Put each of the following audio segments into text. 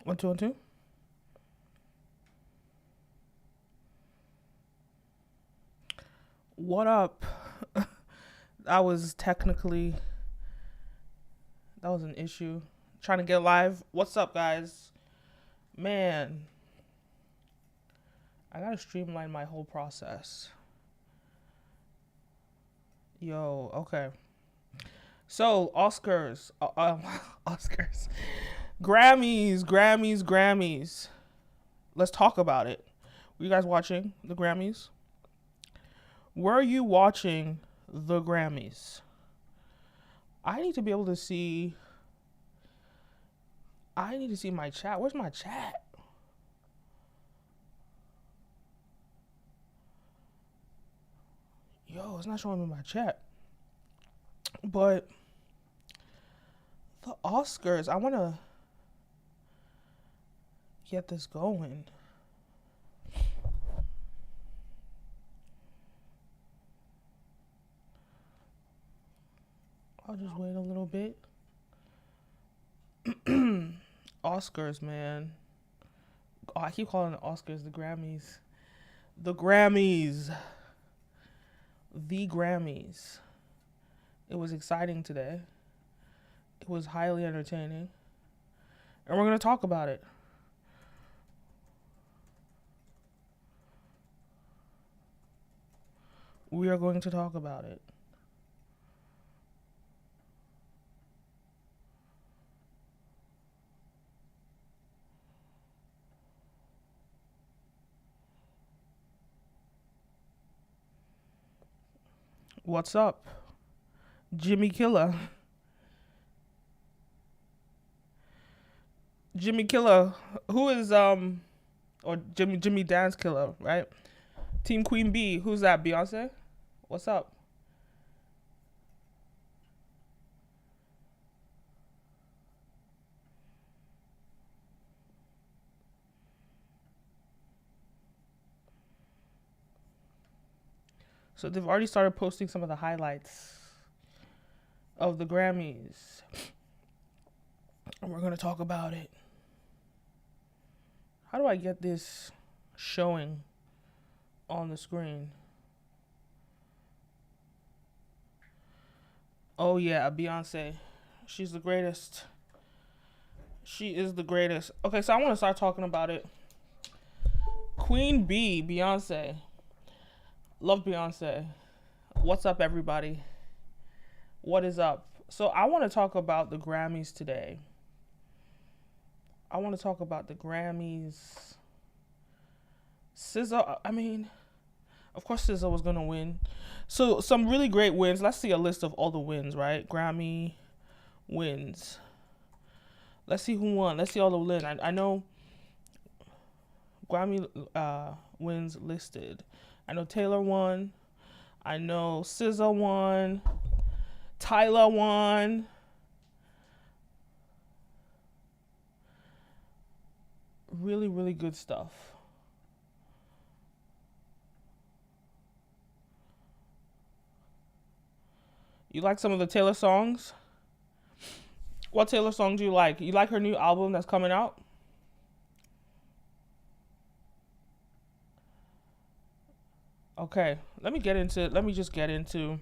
1, 2, 1, 2. What up? That was technically that was an issue. Trying to get live. What's up, guys? Man, I gotta streamline my whole process. Yo, okay. So Oscars, Oscars, Grammys. Let's talk about it. Were you guys watching the Grammys? Were you watching the Grammys? I need to be able to see. I need to see my chat. Where's my chat? Yo, it's not showing me my chat. But the Oscars, I want to get this going. I'll just wait a little bit. Oscars, man. Oh, I keep calling it Oscars, the Grammys. The Grammys. The Grammys. It was exciting today. It was highly entertaining. And we're going to talk about it. We are going to talk about it. What's up? Jimmy Killer. Jimmy Killer. Who is or Jimmy Dance Killer, right? Team Queen B. Who's that? Beyonce? What's up? So they've already started posting some of the highlights of the Grammys. And we're going to talk about it. How do I get this showing on the screen? Oh yeah, Beyonce. She's the greatest. She is the greatest. Okay, so I want to start talking about it. Queen B, Beyonce. Love Beyonce. What's up, everybody? What is up? So I want to talk about the Grammys today. I want to talk about the Grammys. SZA, I mean, of course SZA was going to win. So some really great wins. Let's see a list of all the wins, right? Grammy wins. Let's see who won. Let's see all the wins. I know Grammy wins listed. I know Taylor won. I know SZA won. Tyler won. Really, really good stuff. You like some of the Taylor songs? What Taylor song do you like? You like her new album that's coming out? Okay, let me just get into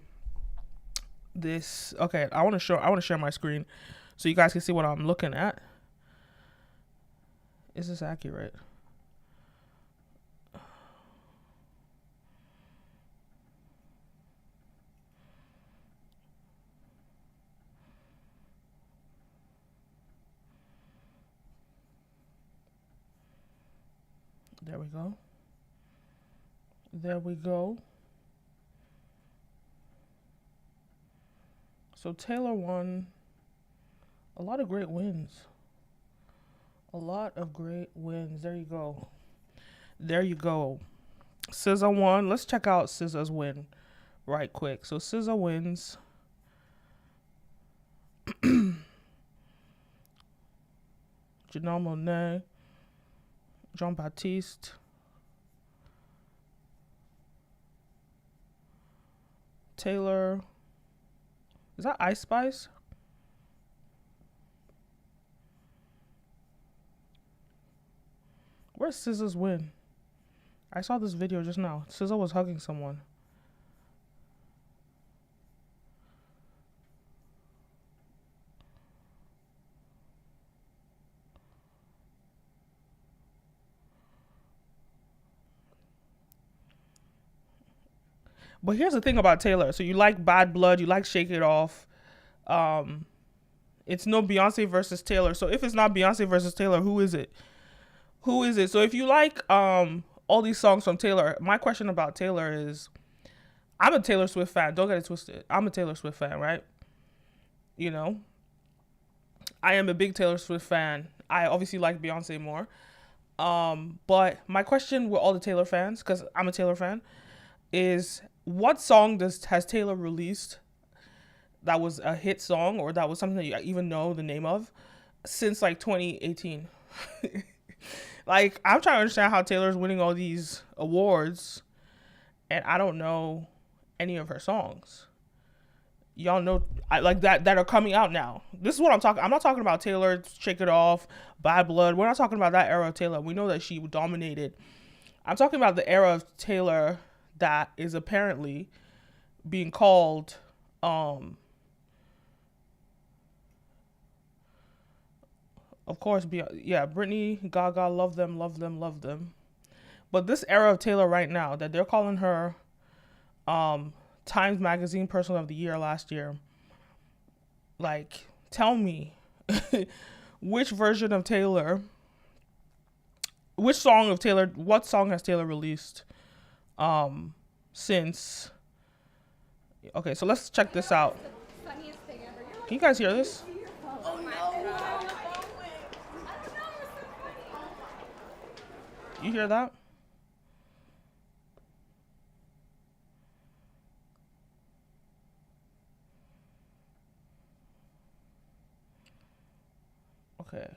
this. Okay, I want to share my screen so you guys can see what I'm looking at. Is this accurate? There we go. There we go. So Taylor won a lot of great wins. A lot of great wins. There you go. There you go. SZA won. Let's check out SZA's win right quick. So SZA wins. Janelle Monáe. Jean Baptiste. Taylor. Is that Ice Spice? Where's SZA's win? I saw this video just now. SZA was hugging someone. But here's the thing about Taylor. So you like Bad Blood, you like Shake It Off. It's no Beyonce versus Taylor. So if it's not Beyonce versus Taylor, who is it? Who is it? So if you like all these songs from Taylor, my question about Taylor is, I'm a Taylor Swift fan. Don't get it twisted. I'm a Taylor Swift fan, right? You know, I am a big Taylor Swift fan. I obviously like Beyonce more. But my question with all the Taylor fans, because I'm a Taylor fan, is what song has Taylor released that was a hit song, or that was something that you even know the name of, since like 2018? Like, I'm trying to understand how Taylor's winning all these awards and I don't know any of her songs. Y'all know like that are coming out now. This is what I'm talking. I'm not talking about Taylor Shake It Off, Bad Blood. We're not talking about that era of Taylor. We know that she dominated. I'm talking about the era of Taylor that is apparently being called of course, Britney, Gaga, love them, love them, love them. But this era of Taylor right now, that they're calling her Times Magazine Person of the Year last year, like, tell me which version of Taylor, which song of Taylor, what song has Taylor released since, okay, so let's check this out. Can you guys hear this? You hear that? Okay.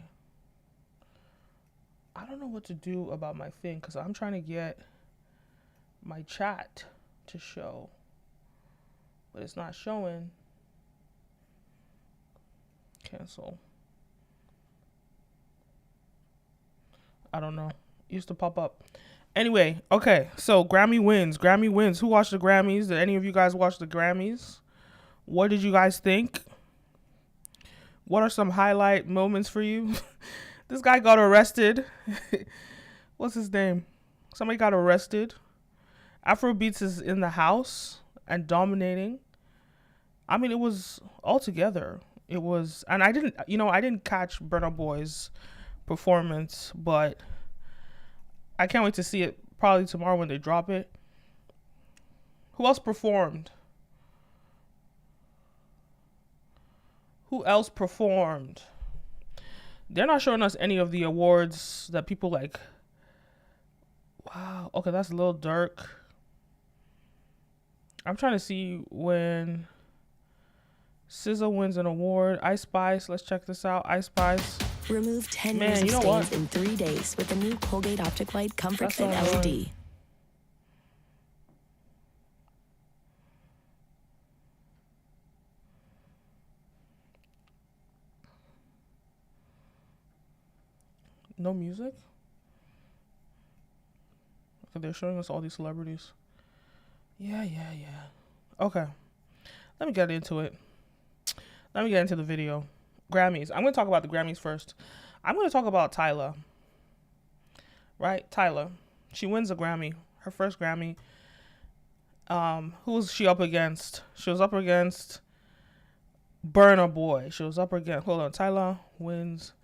I don't know what to do about my thing because I'm trying to get my chat to show, but it's not showing. Cancel. I don't know. It used to pop up. Anyway, okay. So Grammy wins. Who watched the Grammys? Did any of you guys watch the Grammys? What did you guys think? What are some highlight moments for you? This guy got arrested. What's his name? Somebody got arrested. Afrobeats is in the house and dominating. I mean, it was all together. It was, and I didn't catch Burna Boy's performance, but I can't wait to see it probably tomorrow when they drop it. Who else performed? Who else performed? They're not showing us any of the awards that people like. Wow. Okay, that's Lil Durk. I'm trying to see when SZA wins an award. Ice Spice. Let's check this out. Ice Spice. Remove 10 years of stains in 3 days with the new Colgate Optic White Comfort Fit LED. No music? Okay, they're showing us all these celebrities. Yeah. Okay. Let me get into it. Let me get into the video. Grammys. I'm going to talk about the Grammys first. I'm going to talk about Tyla. Right? Tyla. She wins a Grammy. Her first Grammy. Who was she up against? She was up against Burna Boy. She was up against... Hold on. Tyla wins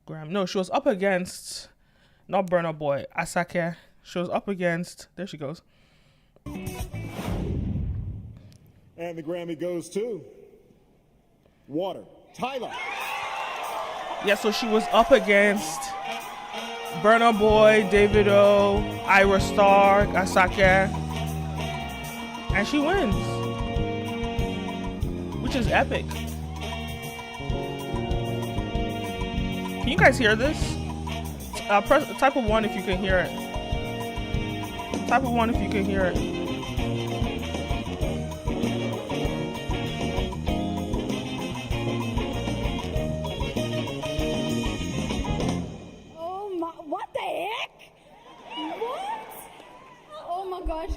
Grammy. No, she was up against... Not Burna Boy. Asake. She was up against... There she goes. And the Grammy goes to... Water. Tyla. Yeah, so she was up against Burna Boy, Davido, Ira Star, Asake, and she wins, which is epic. Can you guys hear this? Press type of 1 if you can hear it. Type of 1 if you can hear it. What the heck?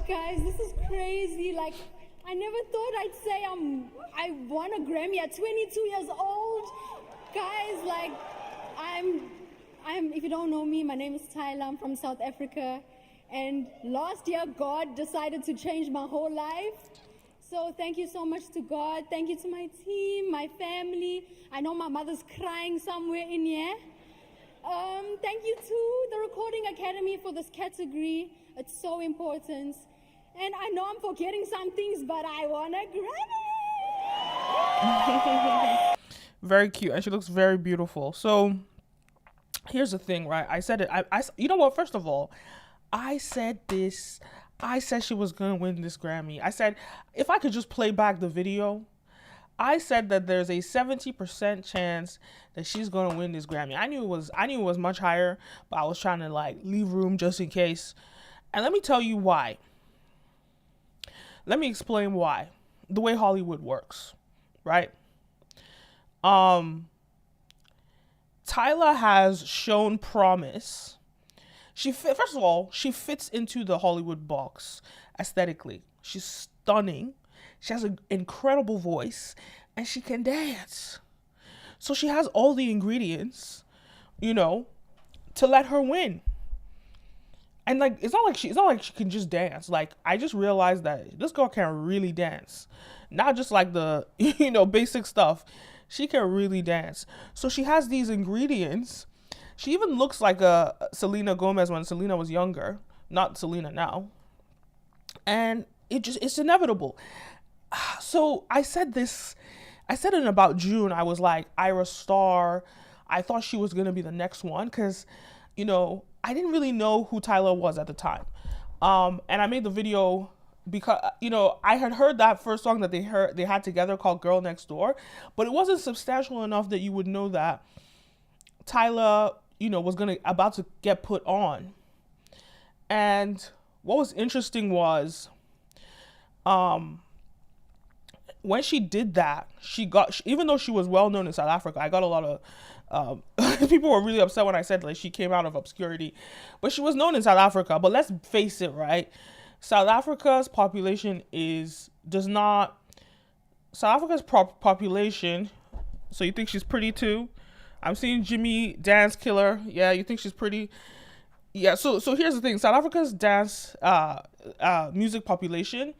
guys, this is crazy. Like, I never thought I'd say I won a Grammy at 22 years old. Guys, like, I'm, if you don't know me, my name is Tyler, I'm from South Africa. And last year, God decided to change my whole life. So thank you so much to God. Thank you to my team, my family. I know my mother's crying somewhere in here. Thank you to the Recording Academy for this category. It's so important. And I know I'm forgetting some things, but I won a Grammy. Very cute, and she looks very beautiful. So here's the thing, right? I said it. You know what? First of all, I said this. I said she was gonna win this Grammy. I said if I could just play back the video, I said that there's a 70% chance that she's gonna win this Grammy. I knew it was much higher, but I was trying to like leave room just in case. And let me tell you why. Let me explain why. The way Hollywood works, right? Tyler has shown promise. First of all, she fits into the Hollywood box aesthetically. She's stunning. She has an incredible voice, and she can dance. So she has all the ingredients, to let her win. And like, it's not like she can just dance. Like, I just realized that this girl can really dance, not just like the basic stuff. She can really dance. So she has these ingredients. She even looks like a Selena Gomez when Selena was younger, not Selena now. And it's inevitable. So I said in about June, I was like, Ira Star, I thought she was going to be the next one because, I didn't really know who Tyler was at the time. And I made the video because, I had heard that first song that they had together called Girl Next Door, but it wasn't substantial enough that you would know that Tyler, was about to get put on. And what was interesting was, when she did that, even though she was well known in South Africa, I got a lot of people were really upset when I said like she came out of obscurity, but she was known in South Africa. But let's face it, right? South Africa's population population. So you think she's pretty too? I'm seeing Jimmy Dance Killer. Yeah, you think she's pretty? Yeah. So here's the thing: South Africa's dance music population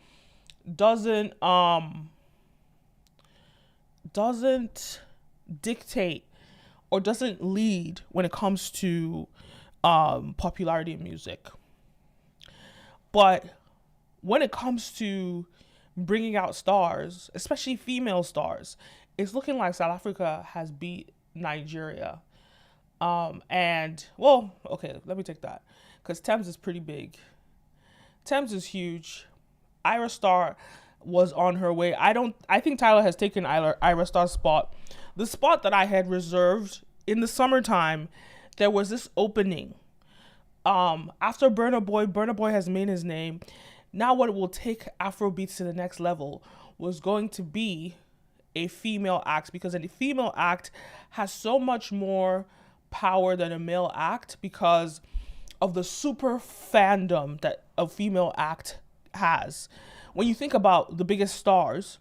doesn't dictate or doesn't lead when it comes to popularity in music. But when it comes to bringing out stars, especially female stars, it's looking like South Africa has beat Nigeria. Let me take that, because Thames is pretty big. Thames is huge. Ira Star was on her way. I think Tyler has taken Ira Star's spot. The spot that I had reserved in the summertime, there was this opening. After Burna Boy has made his name. Now what will take Afrobeats to the next level was going to be a female act, because a female act has so much more power than a male act because of the super fandom that a female act has. When you think about the biggest stars,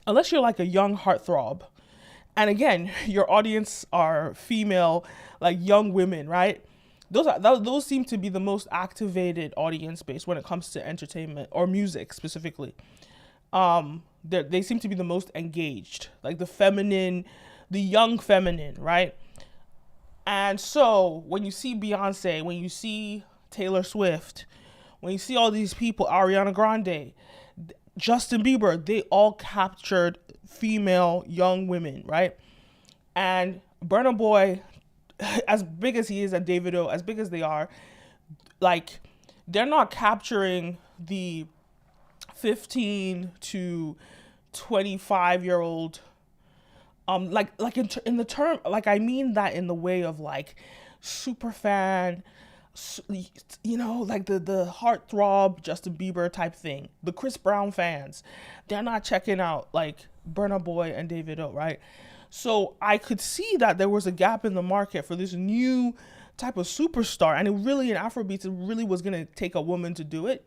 unless you're like a young heartthrob, and again, your audience are female, like young women, right? Those seem to be the most activated audience base when it comes to entertainment or music specifically. They seem to be the most engaged, like the young feminine, right? And so when you see Beyonce, when you see Taylor Swift, when you see all these people, Ariana Grande, Justin Bieber, they all captured female young women, right? And Burna Boy, as big as he is, and Davido, as big as they are, like, they're not capturing the 15 to 25-year-old, in the term, like, I mean that in the way of, like, super fan, like the heartthrob Justin Bieber type thing. The Chris Brown fans, they're not checking out, like, Burna Boy and Davido, right? So I could see that there was a gap in the market for this new type of superstar, and it really, in Afrobeats, it really was going to take a woman to do it.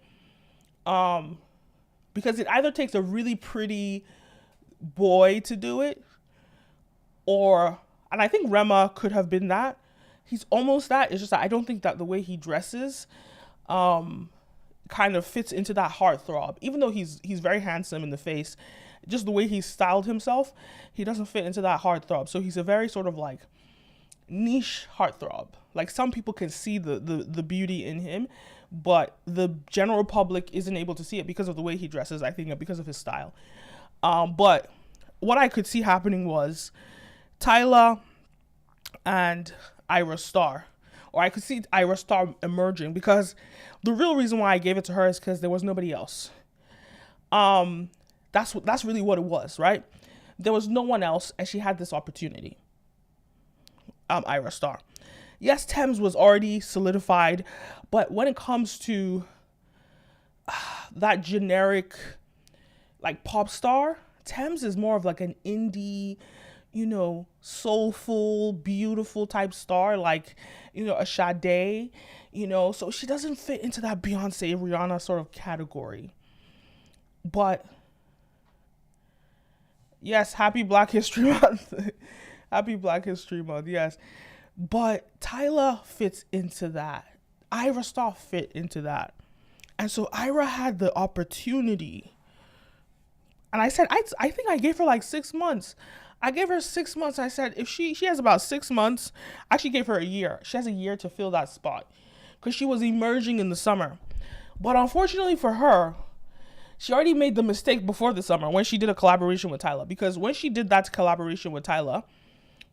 Because it either takes a really pretty boy to do it, and I think Rema could have been that. He's almost that. It's just that I don't think that the way he dresses kind of fits into that heartthrob. Even though he's very handsome in the face, just the way he styled himself, he doesn't fit into that heartthrob. So he's a very sort of like niche heartthrob. Like some people can see the beauty in him, but the general public isn't able to see it because of the way he dresses, I think, because of his style. But what I could see happening was Tyla and Ira Star, or I could see Ira Star emerging, because the real reason why I gave it to her is because there was nobody else. That's really what it was, right? There was no one else, and she had this opportunity. Ira Star. Yes, Tems was already solidified, but when it comes to that generic, like, pop star, Tems is more of like an indie, soulful, beautiful type star, like, a Sade, so she doesn't fit into that Beyonce, Rihanna sort of category. But yes, happy Black History Month. Happy Black History Month, yes. But Tyla fits into that. Ira Star fit into that. And so Ira had the opportunity. And I said, I think I gave her like 6 months. I gave her 6 months. I said, if she has about 6 months, I actually gave her a year. She has a year to fill that spot because she was emerging in the summer. But unfortunately for her, she already made the mistake before the summer when she did a collaboration with Tyla. Because when she did that collaboration with Tyla,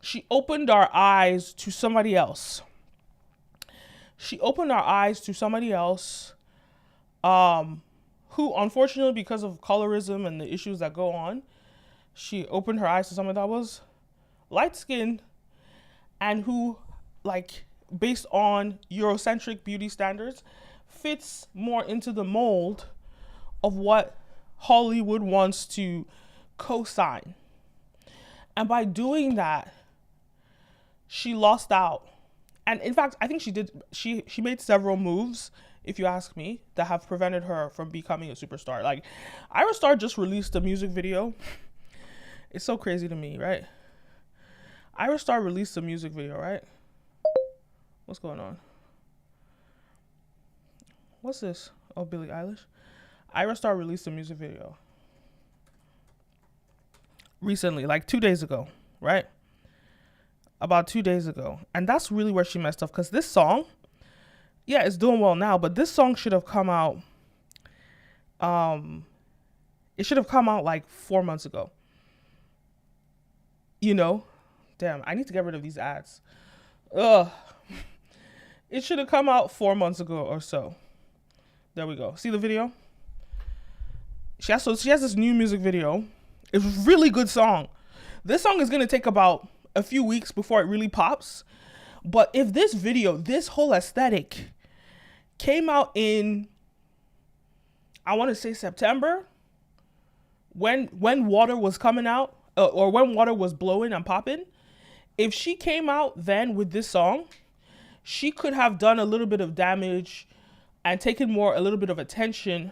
she opened our eyes to somebody else. She opened our eyes to somebody else who, unfortunately, because of colorism and the issues that go on, she opened her eyes to someone that was light-skinned and who, like, based on Eurocentric beauty standards, fits more into the mold of what Hollywood wants to co-sign. And by doing that, she lost out. And in fact, I think she made several moves, if you ask me, that have prevented her from becoming a superstar. Like, Ira Star just released a music video. It's so crazy to me, right? Ira Star released a music video, right? What's going on? What's this? Oh, Billie Eilish. Ira Star released a music video recently, like 2 days ago, right? About 2 days ago. And that's really where she messed up, because this song, yeah, it's doing well now, but this song should have come out, it should have come out like 4 months ago. Damn, I need to get rid of these ads. Ugh. It should have come out 4 months ago or so. There we go. See the video? She has this new music video. It's a really good song. This song is going to take about a few weeks before it really pops. But if this video, this whole aesthetic came out in, I want to say September, when Water was coming out, or when Water was blowing and popping, if she came out then with this song, she could have done a little bit of damage and taken a little bit of attention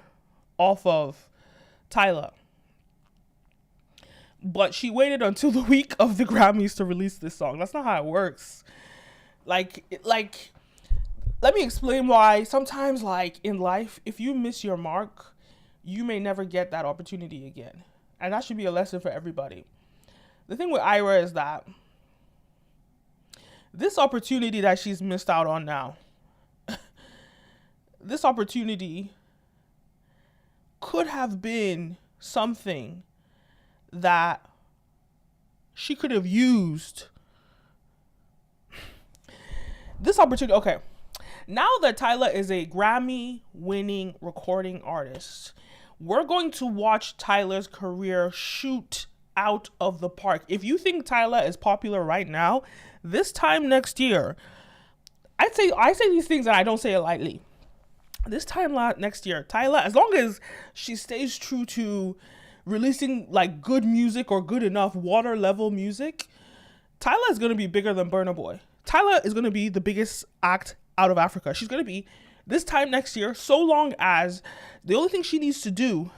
off of Tyla. But she waited until the week of the Grammys to release this song. That's not how it works. Like, let me explain why sometimes, like, in life, if you miss your mark, you may never get that opportunity again. And that should be a lesson for everybody. The thing with Ira is that this opportunity that she's missed out on now, this opportunity could have been something that she could have used. This opportunity, okay. Now that Tyla is a Grammy-winning recording artist, we're going to watch Tyla's career shoot out of the park. If you think Tyla is popular right now, this time next year, I say these things and I don't say it lightly. This time next year, Tyla, as long as she stays true to releasing like good music or good enough water level music, Tyla is going to be bigger than Burna Boy. Tyla is going to be the biggest act out of Africa. She's going to be this time next year, so long as the only thing she needs to do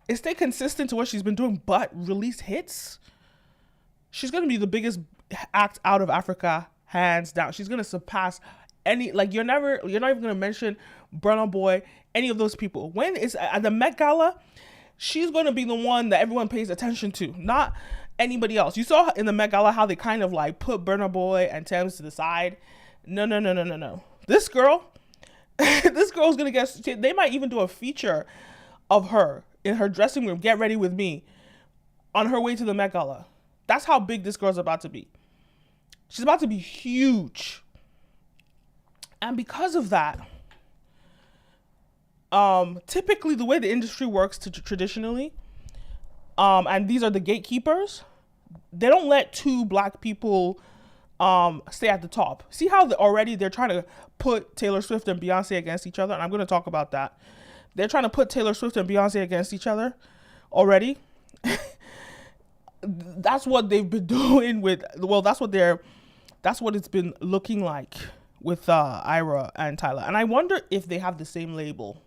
is stay consistent to what she's been doing, but release hits, she's going to be the biggest act out of Africa, hands down. She's going to surpass any, like, you're not even going to mention Burna Boy, any of those people. When it's at the Met Gala, she's going to be the one that everyone pays attention to, not anybody else. You saw in the Met Gala how they kind of like put Burna Boy and Thames to the side. No. This girl, this girl's going to get, they might even do a feature of her in her dressing room, get ready with me, on her way to the Met Gala. That's how big this girl's about to be. She's about to be huge. And because of that, typically the way the industry works traditionally, and these are the gatekeepers, they don't let two black people stay at the top. See how already they're trying to put Taylor Swift and Beyonce against each other? And I'm going to talk about that. They're trying to put Taylor Swift and Beyonce against each other already. That's what they've been doing with, well, that's what it's been looking like with Ira and Tyler. And I wonder if they have the same label.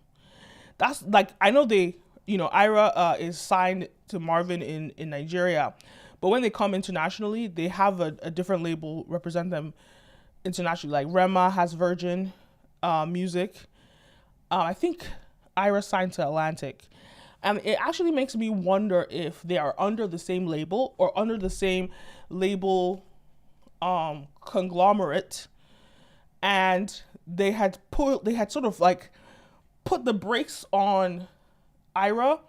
That's like, I know they, Ira is signed to Marvin in Nigeria, but when they come internationally, they have a different label represent them internationally. Like Rema has Virgin Music. I think Ira signed to Atlantic. And it actually makes me wonder if they are under the same label or under the same label conglomerate, and they had sort of like put the brakes on Ira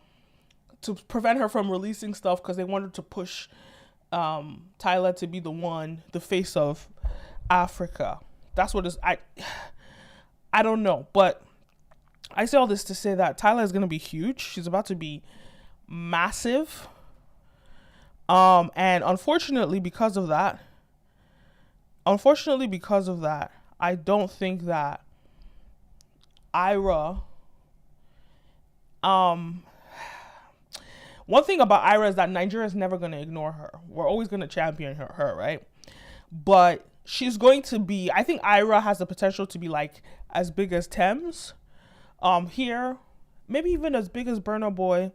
to prevent her from releasing stuff because they wanted to push Tyler to be the face of Africa. That's what is, I don't know, but I say all this to say that Tyler is going to be huge. She's about to be massive. And unfortunately because of that, I don't think that Ira, one thing about Ira is that Nigeria is never going to ignore her. We're always going to champion her, right? But she's going to be, I think Ira has the potential to be like as big as Thames here, maybe even as big as Burna Boy.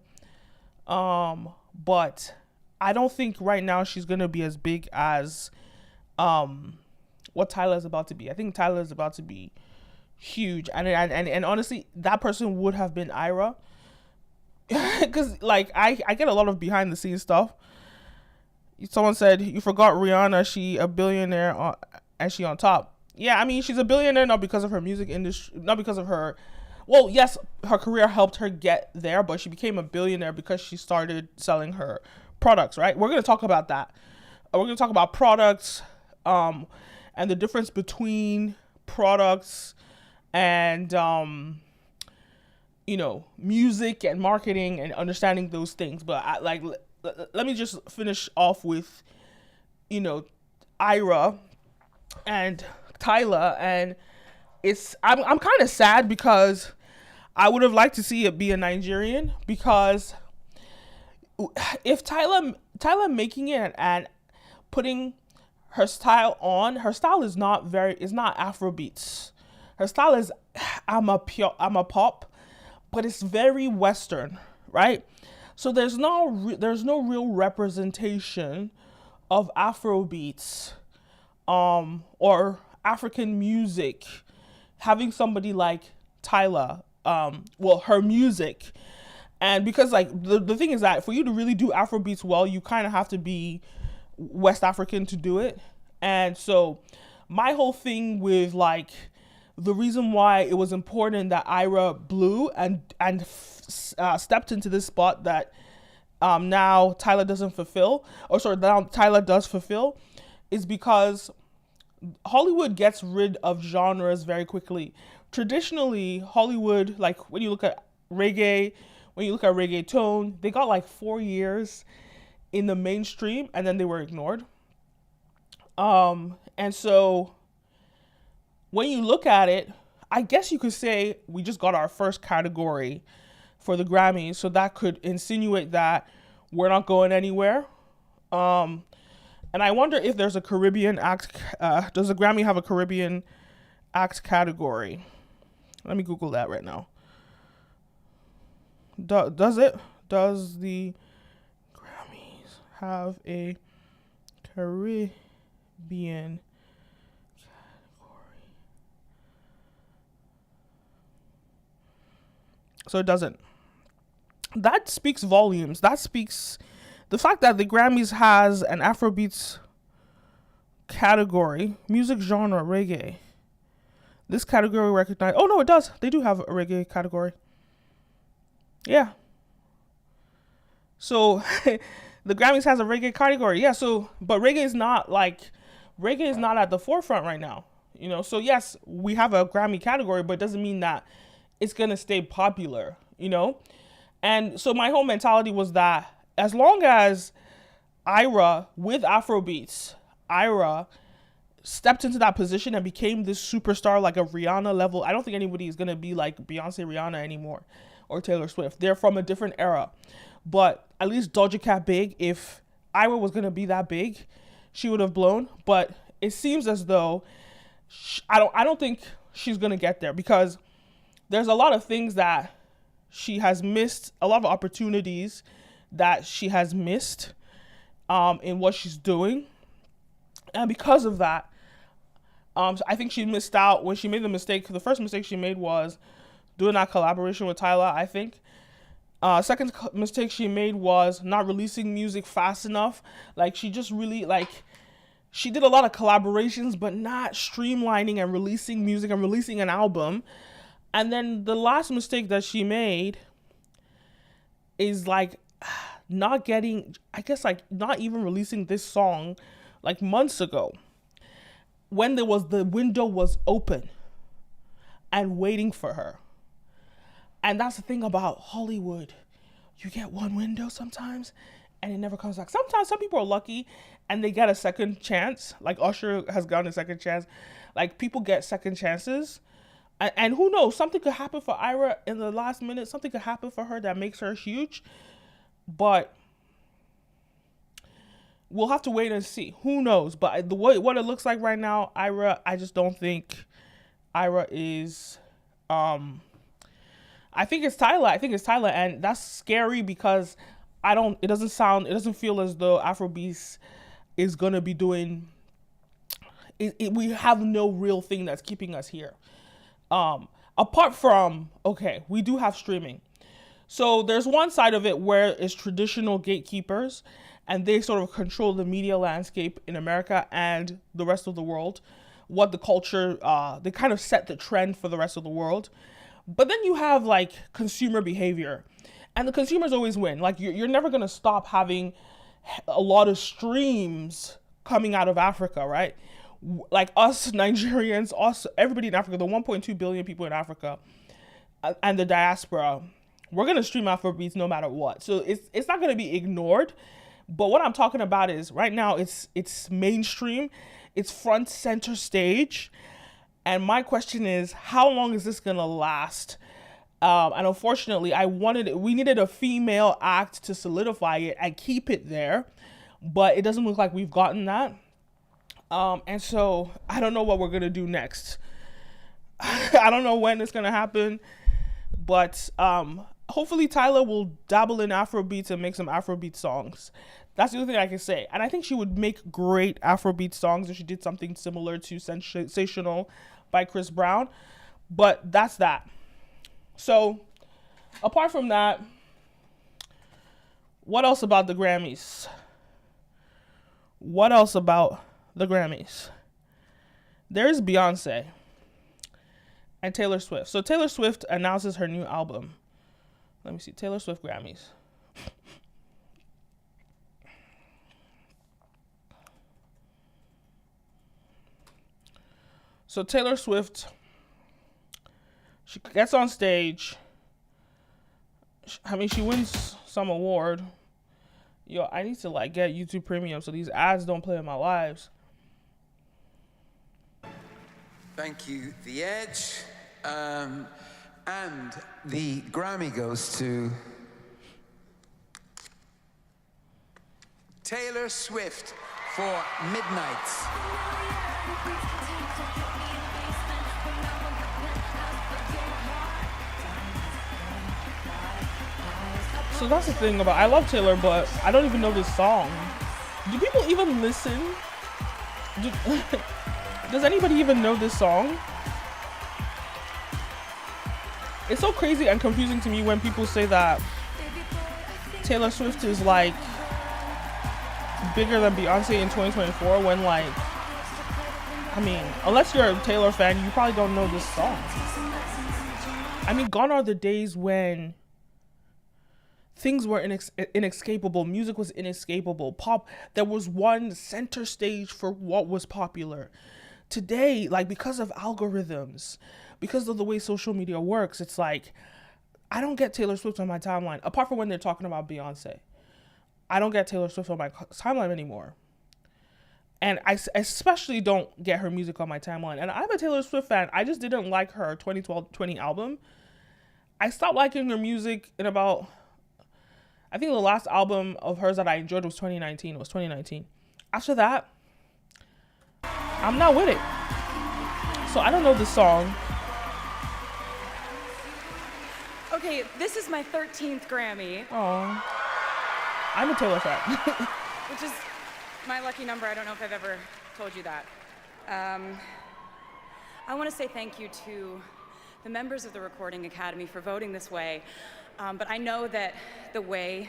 But I don't think right now she's going to be as big as what Tyler is about to be. I think Tyler is about to be huge. And honestly, that person would have been Ira. Because like I get a lot of behind the scenes stuff. Someone said, you forgot Rihanna, she a billionaire and she on top. Yeah, I mean, she's a billionaire not because of her music industry, not because of her, well, yes, her career helped her get there, but she became a billionaire because she started selling her products, right? We're going to talk about that. We're going to talk about products and the difference between products and music and marketing and understanding those things. But let me just finish off with Ira and Tyler, and I'm kind of sad because I would have liked to see it be a Nigerian, because if Tyler making it and putting her style is not Afrobeats. Her style is I'm a pop, but it's very Western, right? So there's no real representation of Afrobeats or African music having somebody like Tyler, her music. And because like the thing is that for you to really do Afrobeats well, you kind of have to be West African to do it. And so my whole thing with like the reason why it was important that Ira blew and stepped into this spot that now Tyler doesn't fulfill, now Tyler does fulfill, is because Hollywood gets rid of genres very quickly. Traditionally, Hollywood, like when you look at reggae, when you look at reggaeton, they got like 4 years in the mainstream and then they were ignored. And so when you look at it, I guess you could say we just got our first category for the Grammys, so that could insinuate that we're not going anywhere. And I wonder if there's a Caribbean act. Does the Grammy have a Caribbean act category? Let me Google that right now. Does the Grammys have a Caribbean category? So it doesn't. That speaks volumes. That speaks the fact that the Grammys has an Afrobeats category, music genre, reggae. This category recognized. Oh no, it does. They do have a reggae category. Yeah. So the Grammys has a reggae category. Yeah. So, but reggae is not at the forefront right now. You know. So yes, we have a Grammy category, but it doesn't mean that it's gonna stay popular. You know. And so my whole mentality was that as long as Ira with Afrobeats, Ira stepped into that position and became this superstar, like a Rihanna level. I don't think anybody is going to be like Beyonce, Rihanna anymore, or Taylor Swift. They're from a different era. But at least Doja Cat big, if Ira was going to be that big, she would have blown. But it seems as though I don't think she's going to get there, because there's a lot of things that she has missed, a lot of opportunities that she has missed in what she's doing. And because of that, I think she missed out when she made the mistake. The first mistake she made was doing that collaboration with Tyler, I think. Second mistake she made was not releasing music fast enough. Like, she just really, she did a lot of collaborations, but not streamlining and releasing music and releasing an album. And then the last mistake that she made is, not getting, not even releasing this song, months ago, when the window was open and waiting for her. And that's the thing about Hollywood. You get one window sometimes and it never comes back. Sometimes some people are lucky and they get a second chance. Like Usher has gotten a second chance. Like, people get second chances. And who knows, something could happen for Ira in the last minute. Something could happen for her that makes her huge. But we'll have to wait and see. Who knows? But what it looks like right now, Ira, I just don't think Ira is... I think it's Tyler. And that's scary because it doesn't feel as though Afrobeats is going to be doing... we have no real thing that's keeping us here. Apart from, we do have streaming. So there's one side of it where it's traditional gatekeepers and they sort of control the media landscape in America and the rest of the world. What the culture, they kind of set the trend for the rest of the world. But then you have consumer behavior, and the consumers always win. You're never going to stop having a lot of streams coming out of Africa, right? Us Nigerians, everybody in Africa, the 1.2 billion people in Africa and the diaspora, we're going to stream Afrobeats no matter what. So it's not going to be ignored. But what I'm talking about is right now it's mainstream. It's front center stage. And my question is, how long is this going to last? And unfortunately, we needed a female act to solidify it and keep it there. But it doesn't look like we've gotten that. And so I don't know what we're going to do next. I don't know when it's going to happen, but hopefully Tyler will dabble in Afrobeats and make some Afrobeat songs. That's the only thing I can say. And I think she would make great Afrobeat songs if she did something similar to Sensational by Chris Brown. But that's that. So apart from that, what else about the Grammys? There's Beyonce and Taylor Swift. So Taylor Swift announces her new album. Let me see. Taylor Swift Grammys. So Taylor Swift, she gets on stage. She wins some award. Yo, I need to get YouTube Premium so these ads don't play in my lives. Thank you, The Edge. And the Grammy goes to Taylor Swift for Midnights. So that's the thing about, I love Taylor, but I don't even know this song. Do people even listen? Does anybody even know this song? It's so crazy and confusing to me when people say that Taylor Swift is like bigger than Beyonce in 2024 when, like, I mean, unless you're a Taylor fan, you probably don't know this song. I mean, gone are the days when things were inescapable. Music was inescapable. Pop, there was one center stage for what was popular. Today, like, because of algorithms, because of the way social media works, it's like, I don't get Taylor Swift on my timeline, apart from when they're talking about Beyonce. I don't get Taylor Swift on my timeline anymore. And I especially don't get her music on my timeline. And I'm a Taylor Swift fan. I just didn't like her 2012-20 album. I stopped liking her music in about, I think the last album of hers that I enjoyed was 2019. It was 2019. After that, I'm not with it. So I don't know this song. Okay, this is my 13th Grammy. Oh, I'm a Taylor fan. Which is my lucky number. I don't know if I've ever told you that. I want to say thank you to the members of the Recording Academy for voting this way. But I know that the way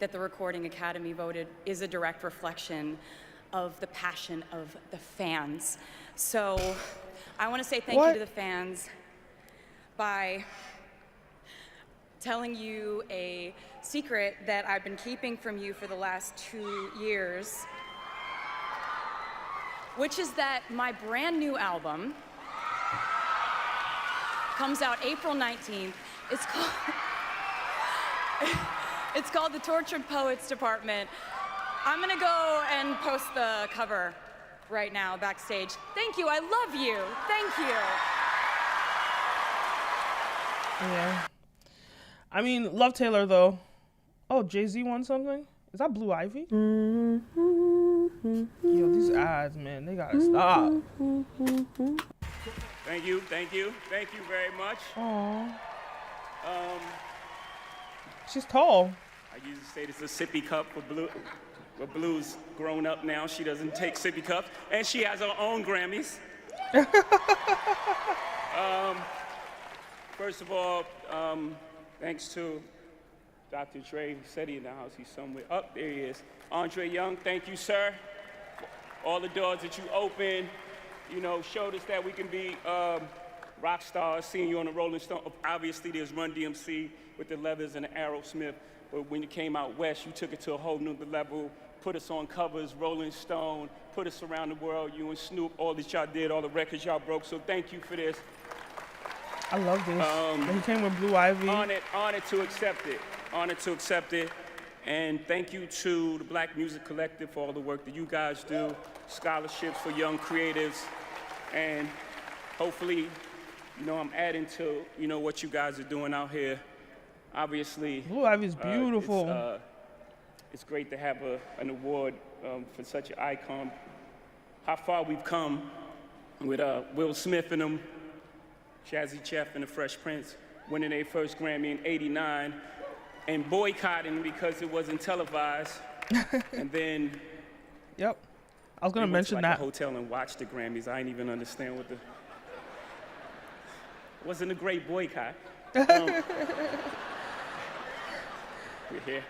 that the Recording Academy voted is a direct reflection of the passion of the fans. So I want to say thank you to the fans by telling you a secret that I've been keeping from you for the last 2 years, which is that my brand new album comes out April 19th. It's called The Tortured Poets Department. I'm gonna go and post the cover right now backstage. Thank you, I love you, thank you. Yeah. I mean, love Taylor though. Oh, Jay-Z won something? Is that Blue Ivy? Yo, these ads, man, they gotta stop. Thank you very much. Aww. She's tall. I used to say this is a sippy cup for Blue. But Blue's grown up now. She doesn't take sippy cups, and she has her own Grammys. First of all, thanks to Dr. Dre, who said he in the house. He's somewhere. Oh, there he is. Andre Young, thank you, sir. All the doors that you opened, you know, showed us that we can be rock stars. Seeing you on the Rolling Stone. Obviously, there's Run DMC with the Leathers and the Aerosmith. But when you came out west, you took it to a whole new level, put us on covers, Rolling Stone, put us around the world, you and Snoop, all that y'all did, all the records y'all broke, so thank you for this. I love this. He came with Blue Ivy. Honored to accept it. And thank you to the Black Music Collective for all the work that you guys do, scholarships for young creatives, and hopefully, you know, I'm adding to, you know, what you guys are doing out here. Obviously, Blue Ivy's beautiful. It's great to have an award for such an icon. How far we've come with Will Smith and them, Jazzy Jeff and the Fresh Prince winning their first Grammy in '89 and boycotting because it wasn't televised. And then Yep. I was gonna mention that. that. The hotel and watch the Grammys. I didn't even understand what the. It wasn't a great boycott. We're here.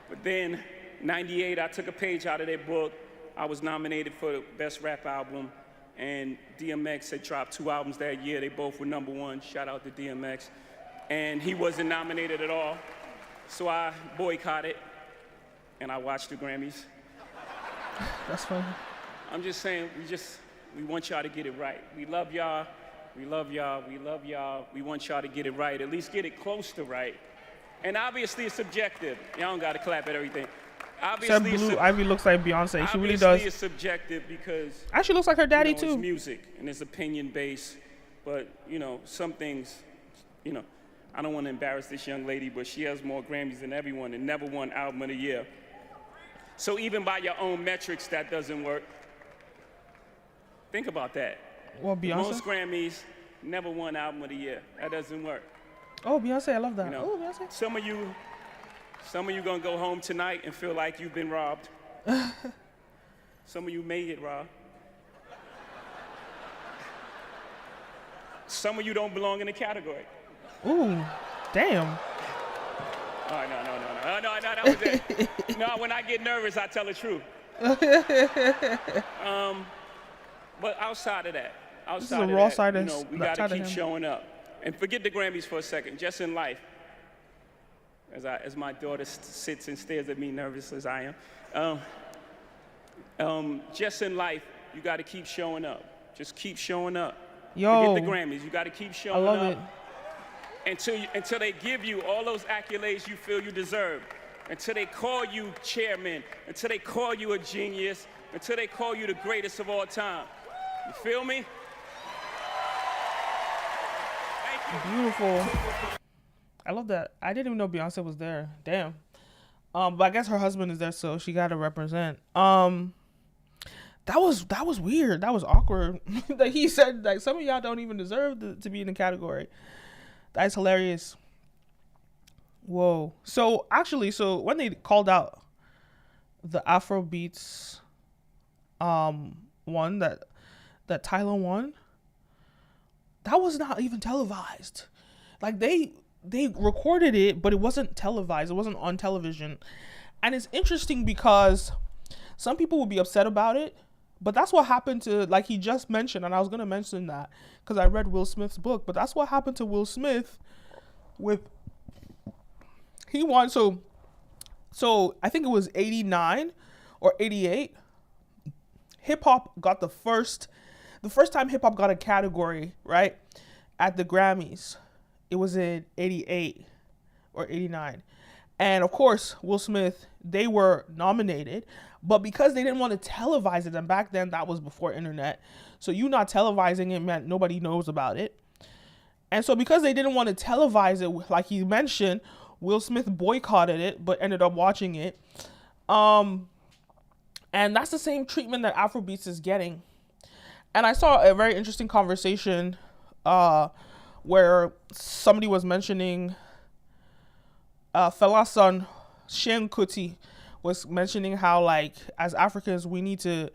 But then, '98, I took a page out of their book. I was nominated for the Best Rap Album, and DMX had dropped 2 albums that year. They both were #1. Shout out to DMX. And he wasn't nominated at all. So I boycotted, and I watched the Grammys. That's funny. I'm just saying, we want y'all to get it right. We love y'all. We love y'all. We love y'all. We want y'all to get it right. At least get it close to right. And obviously it's subjective. Y'all don't gotta clap at everything. Obviously, Except Blue Ivy looks like Beyonce. She really does. Obviously it's subjective because actually looks like her daddy too. It's music and it's opinion based. But you know, some things, you know, I don't want to embarrass this young lady, but she has more Grammys than everyone and never won Album of the Year. So even by your own metrics, that doesn't work. Think about that. Well, Beyonce? Most Grammys, never won Album of the Year. That doesn't work. Oh, Beyonce, I love that. You know, oh, Beyonce. Some Some of you gonna go home tonight and feel like you've been robbed. Some of you may get robbed. Some of you don't belong in the category. Ooh, damn. Oh, no, that was it. No, when I get nervous, I tell the truth. But outside of that, we gotta keep showing up. And forget the Grammys for a second, just in life. As my daughter sits and stares at me nervous as I am. Just in life, you gotta keep showing up. Just keep showing up. Yo. Forget the Grammys, you gotta keep showing I love up. Until they give you all those accolades you feel you deserve. Until they call you chairman. Until they call you a genius. Until they call you the greatest of all time. You feel me? Thank you. Beautiful. I love that. I didn't even know Beyonce was there. Damn. But I guess her husband is there, so she got to represent. That was weird. That was awkward. That he said like some of y'all don't even deserve to be in the category. That's hilarious. Whoa. So actually, when they called out the Afrobeats one that Tyler won, that was not even televised. Like they recorded it, but it wasn't televised. It wasn't on television. And it's interesting because some people would be upset about it, but that's what happened to, like he just mentioned, and I was going to mention that because I read Will Smith's book, but that's what happened to Will Smith he won. So I think it was 89 or 88. Hip hop got the first time hip hop got a category, right? At the Grammys. It was in 88 or 89. And of course, Will Smith, they were nominated, but because they didn't want to televise it, and back then that was before internet, so you not televising it meant nobody knows about it. And so because they didn't want to televise it, like he mentioned, Will Smith boycotted it, but ended up watching it. And that's the same treatment that Afrobeats is getting. And I saw a very interesting conversation where somebody was mentioning Fela's son, Seun Kuti, was mentioning how, like, as Africans, we need to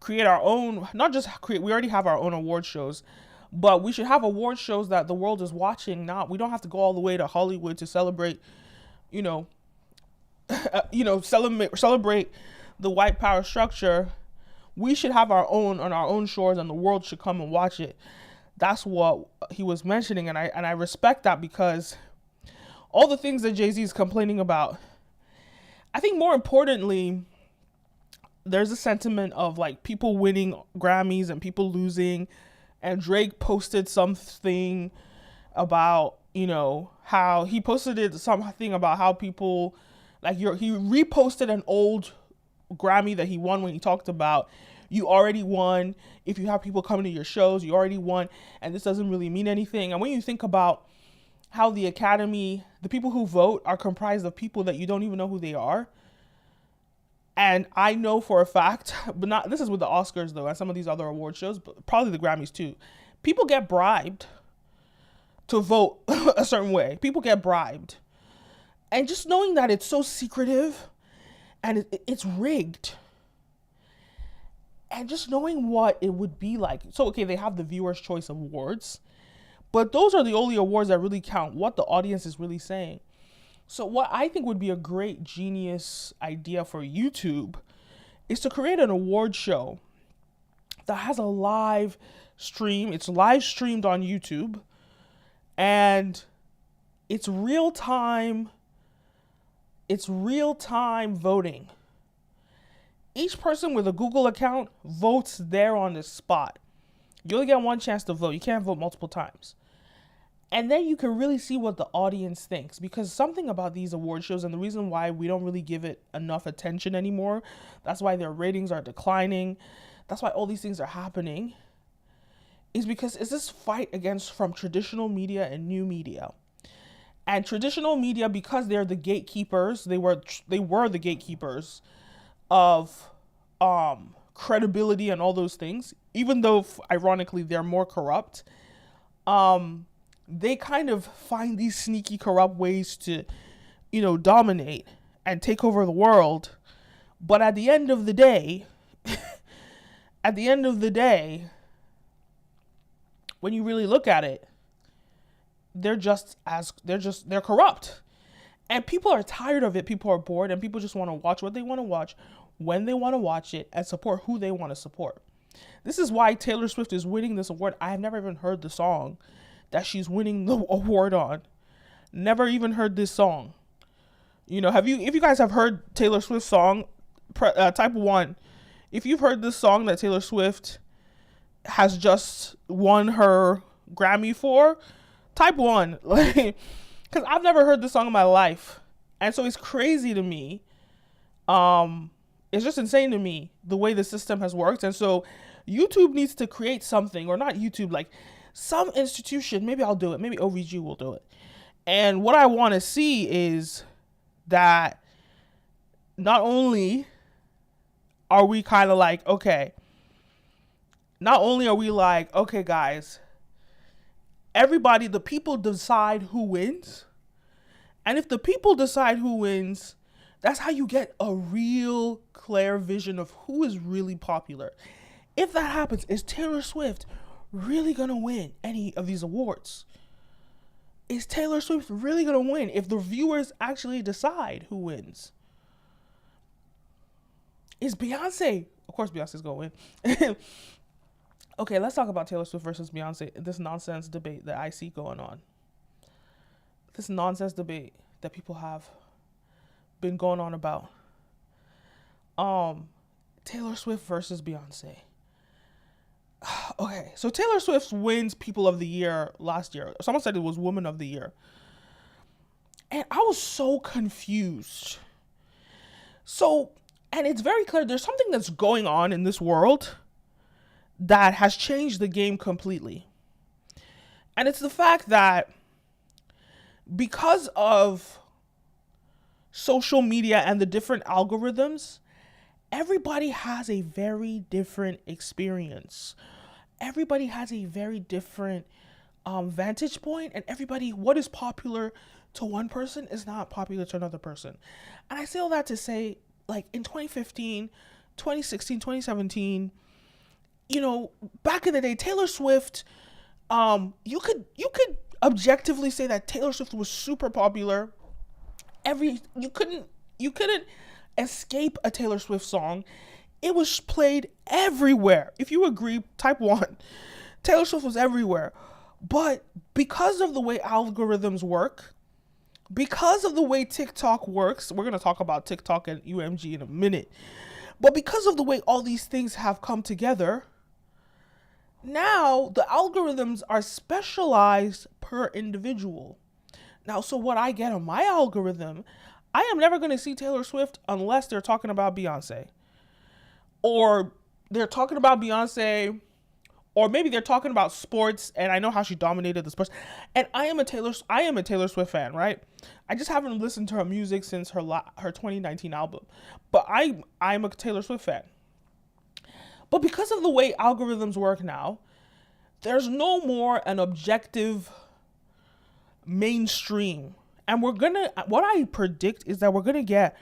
create our own, not just create, we already have our own award shows, but we should have award shows that the world is watching. We don't have to go all the way to Hollywood to celebrate, celebrate the white power structure. We should have our own on our own shores, and the world should come and watch it. That's what he was mentioning, and I respect that, because all the things that Jay-Z is complaining about, I think more importantly, there's a sentiment of like people winning Grammys and people losing, and Drake posted something about, how he posted something about how people, like, he reposted an old Grammy that he won when he talked about, you already won. If you have people coming to your shows, you already won. And this doesn't really mean anything. And when you think about how the Academy, the people who vote are comprised of people that you don't even know who they are. And I know for a fact, but this is with the Oscars though, and some of these other award shows, but probably the Grammys too. People get bribed to vote a certain way. People get bribed. And just knowing that it's so secretive and it's rigged, and just knowing what it would be like. So, okay, they have the Viewer's Choice Awards, but those are the only awards that really count, what the audience is really saying. So what I think would be a great genius idea for YouTube is to create an award show that has a live stream. It's live streamed on YouTube, and it's real time voting. Each person with a Google account votes there on the spot. You only get one chance to vote. You can't vote multiple times. And then you can really see what the audience thinks, because something about these award shows, and the reason why we don't really give it enough attention anymore, that's why their ratings are declining, that's why all these things are happening, is because it's this fight from traditional media and new media. And traditional media, because they're the gatekeepers, they were the gatekeepers of credibility and all those things, even though ironically they're more corrupt, they kind of find these sneaky corrupt ways to dominate and take over the world. But at the end of the day, when you really look at it, they're corrupt. And people are tired of it. People are bored, and people just want to watch what they want to watch when they want to watch it and support who they want to support. This is why Taylor Swift is winning this award. I have never even heard the song that she's winning the award on. Never even heard this song. If you guys have heard Taylor Swift's song, type 1. If you've heard this song that Taylor Swift has just won her Grammy for, type 1. Because I've never heard this song in my life. And so it's crazy to me. It's just insane to me the way the system has worked. And so YouTube needs to create something, or not YouTube, like some institution. Maybe I'll do it. Maybe OVG will do it. And what I want to see is that not only are we kind of like, okay, guys, everybody, the people decide who wins. And if the people decide who wins, that's how you get a real clear vision of who is really popular. If that happens, is Taylor Swift really going to win any of these awards? Is Taylor Swift really going to win if the viewers actually decide who wins? Is Beyonce? Of course Beyonce's going to win. Okay, let's talk about Taylor Swift versus Beyonce. This nonsense debate that I see going on. This nonsense debate that people have been going on about. Taylor Swift versus Beyonce. Okay, so Taylor Swift wins People of the Year last year. Someone said it was Woman of the Year. And I was so confused. And it's very clear there's something that's going on in this world that has changed the game completely. And it's the fact that because of social media and the different algorithms, everybody has a very different experience. Everybody has a very different vantage point, and what is popular to one person is not popular to another person. And I say all that to say, like in 2015, 2016, 2017, back in the day, Taylor Swift, you could objectively say that Taylor Swift was super popular. You couldn't escape a Taylor Swift song. It was played everywhere. If you agree, type 1. Taylor Swift was everywhere. But because of the way algorithms work, because of the way TikTok works, we're going to talk about TikTok and UMG in a minute. But because of the way all these things have come together, now the algorithms are specialized per individual. Now, so what I get on my algorithm, I am never going to see Taylor Swift unless they're talking about Beyonce. Or they're talking about Beyonce, or maybe they're talking about sports, and I know how she dominated the sports. And I am a Taylor Swift fan, right? I just haven't listened to her music since her 2019 album. But I'm a Taylor Swift fan. But because of the way algorithms work now, there's no more an objective mainstream. And what I predict is that we're going to get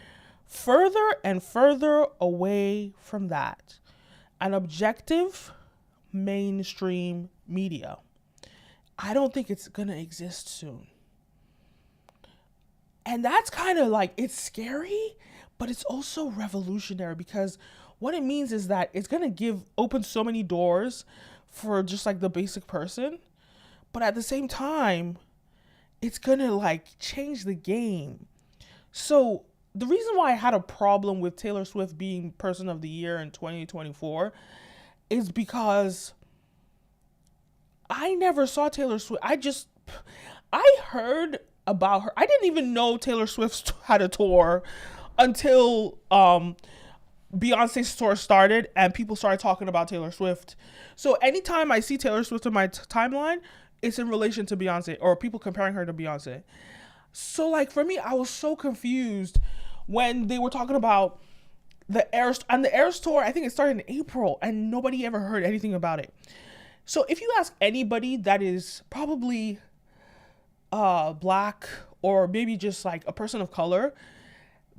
further and further away from that. An objective mainstream media. I don't think it's going to exist soon. And that's kind of like, it's scary, but it's also revolutionary, because what it means is that it's going to open so many doors for just like the basic person. But at the same time, it's going to like change the game. So the reason why I had a problem with Taylor Swift being Person of the Year in 2024 is because I never saw Taylor Swift. I heard about her. I didn't even know Taylor Swift had a tour until Beyonce's tour started and people started talking about Taylor Swift. So anytime I see Taylor Swift in my timeline, it's in relation to Beyonce, or people comparing her to Beyonce. So like for me, I was so confused when they were talking about the Eras tour. I think it started in April and nobody ever heard anything about it. So if you ask anybody that is probably black or maybe just like a person of color,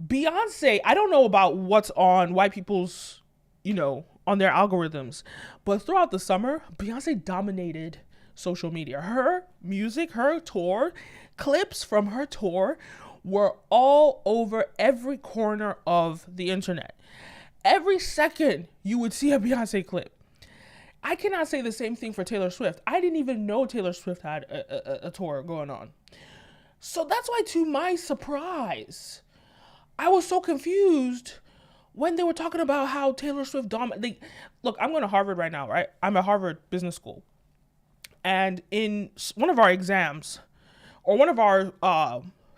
Beyonce, I don't know about what's on white people's, on their algorithms, but throughout the summer, Beyonce dominated social media. Her music, her tour, clips from her tour were all over every corner of the internet. Every second you would see a Beyonce clip. I cannot say the same thing for Taylor Swift. I didn't even know Taylor Swift had a tour going on. So that's why, to my surprise, I was so confused when they were talking about how Taylor Swift Look, I'm going to Harvard right now, right? I'm at Harvard Business School. And in one of our exams, or one of our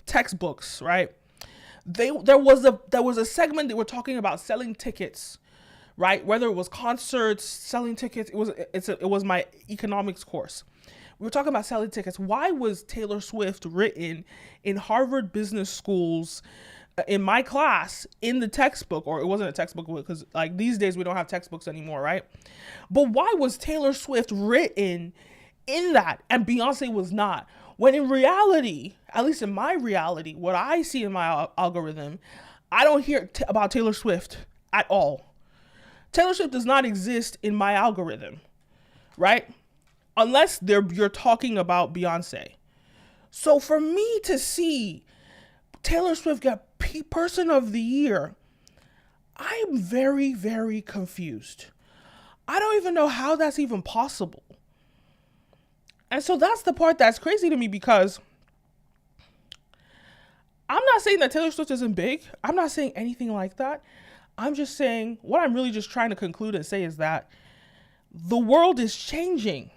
textbooks, right? There was a segment that were talking about selling tickets, right? Whether it was concerts, selling tickets, it was my economics course. We were talking about selling tickets. Why was Taylor Swift written in Harvard Business School's in my class in the textbook? Or it wasn't a textbook because like these days we don't have textbooks anymore, right? But why was Taylor Swift written in that and Beyonce was not? When in reality, at least in my reality, what I see in my algorithm, I don't hear about Taylor Swift at all. Taylor Swift does not exist in my algorithm, right? Unless you're talking about Beyonce. So for me to see Taylor Swift get Person of the Year, I'm very, very confused. I don't even know how that's even possible. And so that's the part that's crazy to me, because I'm not saying that Taylor Swift isn't big. I'm not saying anything like that. I'm just saying, what I'm really just trying to conclude and say is that the world is changing.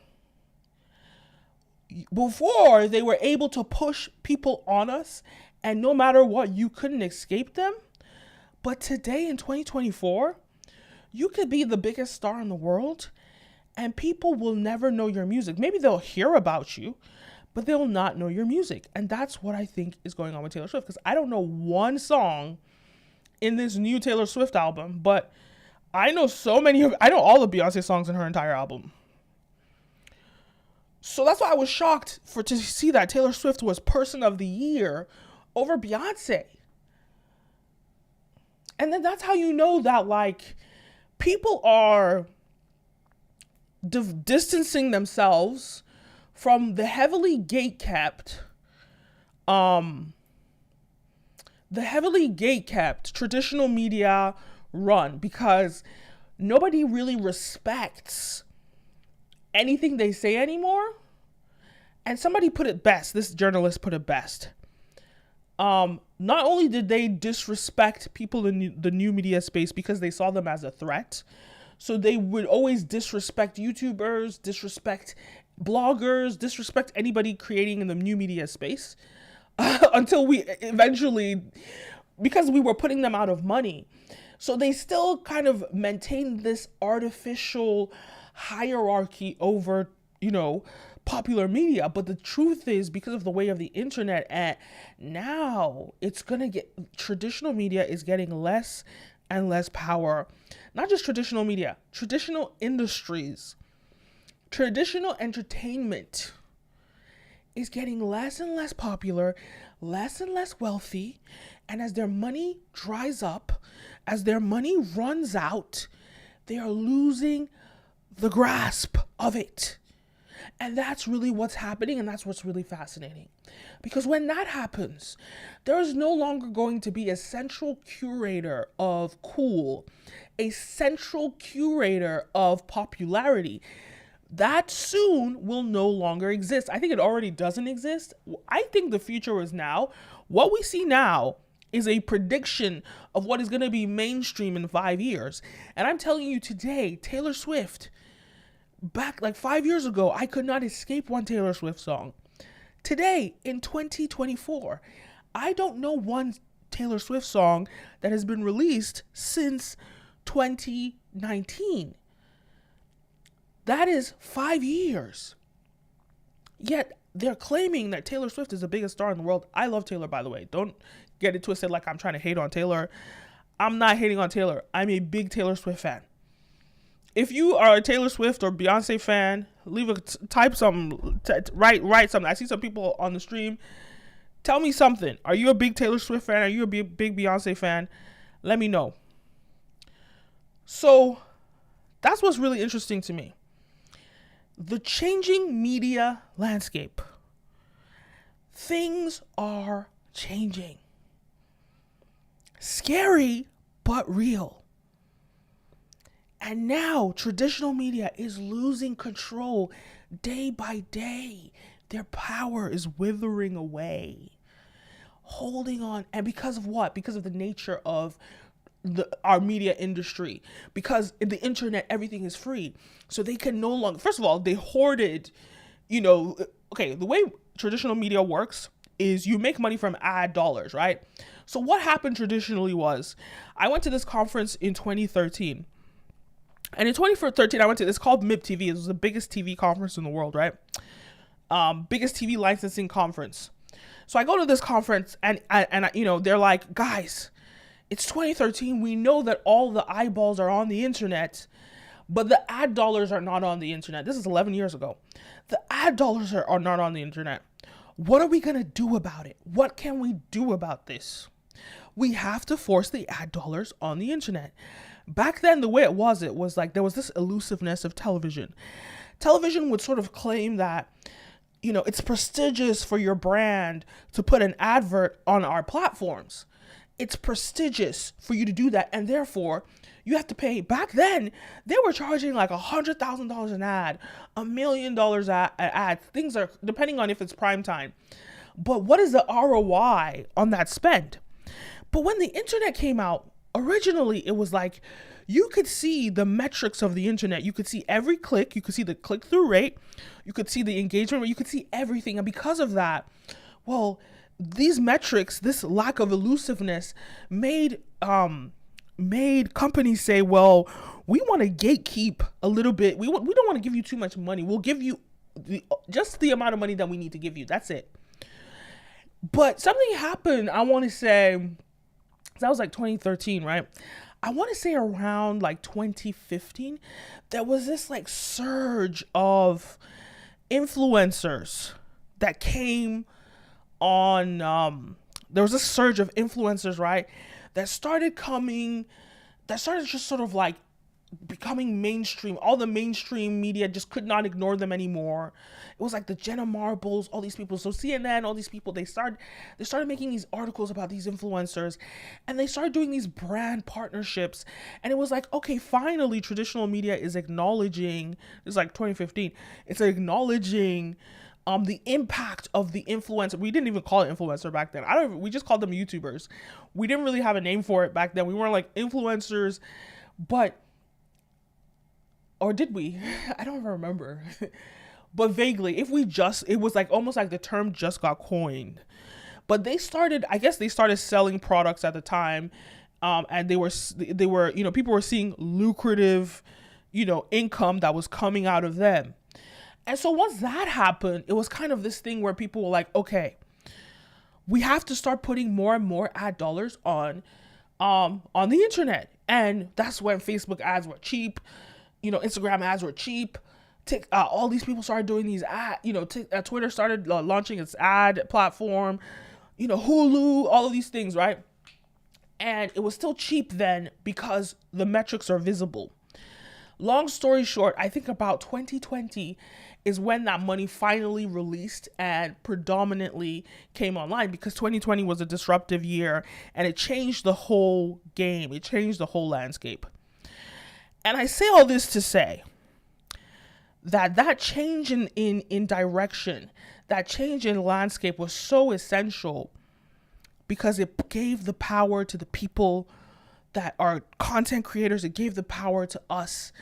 Before, they were able to push people on us, and no matter what, you couldn't escape them. But today in 2024, you could be the biggest star in the world, and people will never know your music. Maybe they'll hear about you, but they'll not know your music. And that's what I think is going on with Taylor Swift, because I don't know one song in this new Taylor Swift album, but I know I know all the Beyonce songs in her entire album. So that's why I was shocked to see that Taylor Swift was Person of the Year over Beyonce. And then that's how you know that, like, people are distancing themselves from the heavily gatekept traditional media run, because nobody really respects anything they say anymore. And somebody put it best, this journalist put it best. Not only did they disrespect people in the new media space because they saw them as a threat, so they would always disrespect YouTubers, disrespect bloggers, disrespect anybody creating in the new media space, until we eventually, because we were putting them out of money. So they still kind of maintain this artificial hierarchy over, popular media. But the truth is, because of the way of the internet, and now traditional media is getting less and less power. Not just traditional media, traditional industries, traditional entertainment is getting less and less popular, less and less wealthy. And as their money dries up, as their money runs out, they are losing the grasp of it. And that's really what's happening, and that's what's really fascinating. Because when that happens, there is no longer going to be a central curator of cool, a central curator of popularity. That soon will no longer exist. I think it already doesn't exist. I think the future is now. What we see now is a prediction of what is going to be mainstream in 5 years. And I'm telling you today, Taylor Swift, back like 5 years ago, I could not escape one Taylor Swift song. Today, in 2024, I don't know one Taylor Swift song that has been released since 2019. That is 5 years. Yet they're claiming that Taylor Swift is the biggest star in the world. I love Taylor, by the way. Don't get it twisted like I'm trying to hate on Taylor. I'm not hating on Taylor. I'm a big Taylor Swift fan. if you are a Taylor Swift or Beyonce fan, type something, write something. I see some people on the stream. Tell me something. Are you a big Taylor Swift fan? Are you a big Beyonce fan? Let me know. So that's what's really interesting to me. The changing media landscape. Things are changing. Scary, but real. And now traditional media is losing control day by day. Their power is withering away. Holding on. And because of what? Because of the nature of our media industry. Because in the internet, everything is free. So they can no longer, first of all, they hoarded, okay, the way traditional media works is you make money from ad dollars, right? So what happened traditionally was, I went to this conference in 2013. And in 2013, I went to, it's called MIP TV. It was the biggest TV conference in the world, right? Biggest TV licensing conference. So I go to this conference and they're like, guys, it's 2013. We know that all the eyeballs are on the internet, but the ad dollars are not on the internet. This is 11 years ago. The ad dollars are not on the internet. What are we going to do about it? What can we do about this? We have to force the ad dollars on the internet. Back then, the way it was like there was this elusiveness of television. Television would sort of claim that, it's prestigious for your brand to put an advert on our platforms. It's prestigious for you to do that. And therefore, you have to pay. Back then, they were charging like $100,000 an ad, $1 million an ad. Things are, depending on if it's prime time. But what is the ROI on that spend? But when the internet came out, originally, it was like you could see the metrics of the internet. You could see every click. You could see the click-through rate. You could see the engagement rate. You could see everything. And because of that, well, these metrics, this lack of elusiveness made companies say, well, we want to gatekeep a little bit. We don't want to give you too much money. We'll give you just the amount of money that we need to give you. That's it. But something happened, I want to say, that was like 2013, right? I want to say around like 2015, there was this like surge of influencers that came on. There was a surge of influencers, right? That started just sort of like becoming mainstream. All the mainstream media just could not ignore them anymore. It was like the Jenna Marbles, all these people. So CNN, all these people, they started making these articles about these influencers, and they started doing these brand partnerships. And it was like, okay, finally traditional media is acknowledging, it's like 2015, it's acknowledging the impact of the influencer. We didn't even call it influencer back then. We just called them YouTubers. We didn't really have a name for it back then. We weren't like influencers, or did we? I don't remember. But vaguely, it was like almost like the term just got coined. But I guess they started selling products at the time. And they were, people were seeing lucrative, income that was coming out of them. And so once that happened, it was kind of this thing where people were like, okay, we have to start putting more and more ad dollars on the internet. And that's when Facebook ads were cheap. Instagram ads were cheap. All these people started doing these ads. Twitter started launching its ad platform. Hulu, all of these things, right? And it was still cheap then because the metrics are visible. Long story short, I think about 2020 is when that money finally released and predominantly came online, because 2020 was a disruptive year and it changed the whole game. It changed the whole landscape. And I say all this to say that change in direction, that change in landscape was so essential because it gave the power to the people that are content creators. It gave the power to us.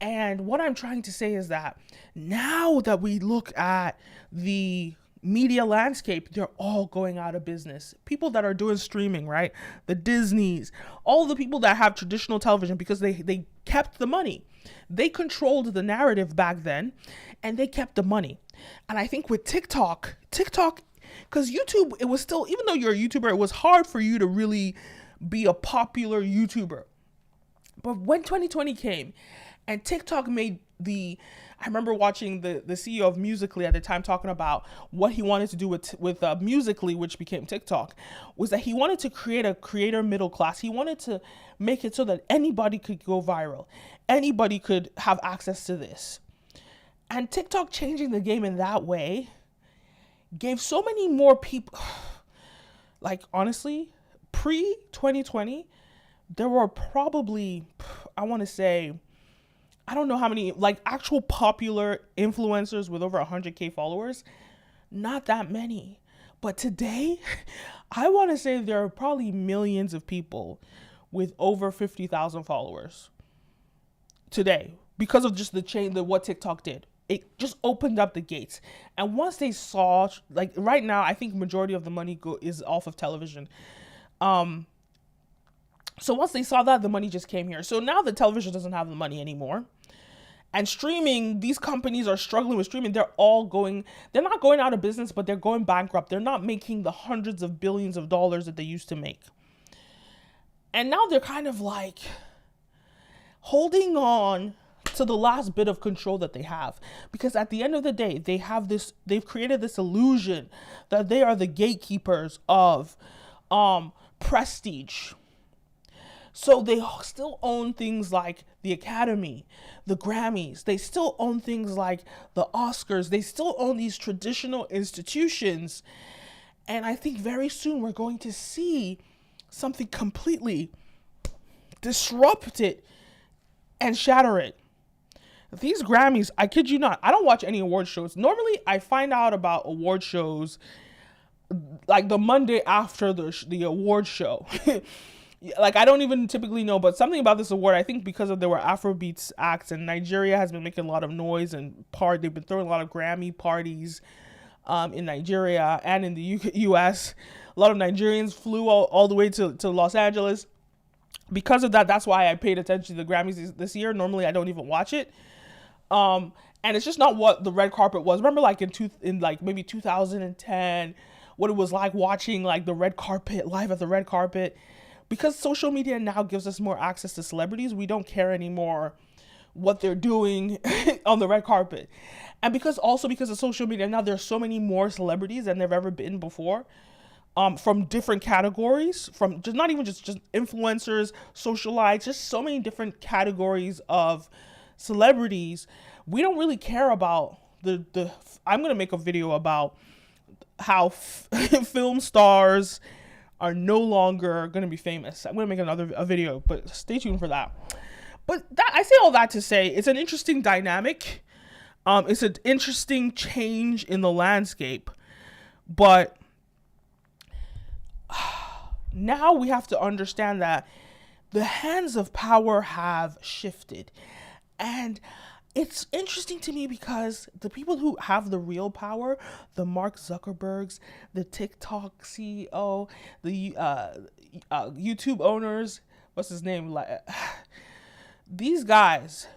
And what I'm trying to say is that now that we look at the media landscape, they're all going out of business. People that are doing streaming, right? The Disneys, all the people that have traditional television, because they kept the money. They controlled the narrative back then and they kept the money. And I think with TikTok, because YouTube, it was still, even though you're a YouTuber, it was hard for you to really be a popular YouTuber. But when 2020 came And TikTok made I remember watching the CEO of Musical.ly at the time talking about what he wanted to do with Musical.ly, which became TikTok, was that he wanted to create a creator middle class. He wanted to make it so that anybody could go viral. Anybody could have access to this. And TikTok changing the game in that way gave so many more people, like honestly, pre-2020, there were probably, I want to say, I don't know how many, like actual popular influencers with over 100K followers. Not that many. But today, I want to say there are probably millions of people with over 50,000 followers today because of just the change, what TikTok did. It just opened up the gates. And once they saw, like right now, I think majority of the money is off of television. So once they saw that, the money just came here. So now the television doesn't have the money anymore. And streaming, these companies are struggling with streaming. They're not going out of business, but they're going bankrupt. They're not making the hundreds of billions of dollars that they used to make. And now they're kind of like holding on to the last bit of control that they have. Because at the end of the day, they've created this illusion that they are the gatekeepers of prestige. So they still own things like the Academy, the Grammys. They still own things like the Oscars. They still own these traditional institutions. And I think very soon we're going to see something completely disrupt it and shatter it. These Grammys, I kid you not, I don't watch any award shows. Normally, I find out about award shows like the Monday after the award show. Like, I don't even typically know, but something about this award, I think because there were Afrobeats acts, and Nigeria has been making a lot of noise and they've been throwing a lot of Grammy parties in Nigeria and in the US. A lot of Nigerians flew all the way to Los Angeles. Because of that, that's why I paid attention to the Grammys this year. Normally, I don't even watch it. And it's just not what the red carpet was. Remember, like in maybe 2010, what it was like watching like the red carpet, live at the red carpet. Because social media now gives us more access to celebrities, we don't care anymore what they're doing on the red carpet. And because of social media, now there's so many more celebrities than there've ever been before, from different categories, from just not even just influencers, socialites, just so many different categories of celebrities. We don't really care about I'm going to make a video about how film stars are no longer going to be famous. I'm going to make a video, but stay tuned for that. But I say all that to say it's an interesting dynamic. It's an interesting change in the landscape. But now we have to understand that the hands of power have shifted. And it's interesting to me because the people who have the real power, the Mark Zuckerbergs, the TikTok CEO, the YouTube owners, what's his name? These guys,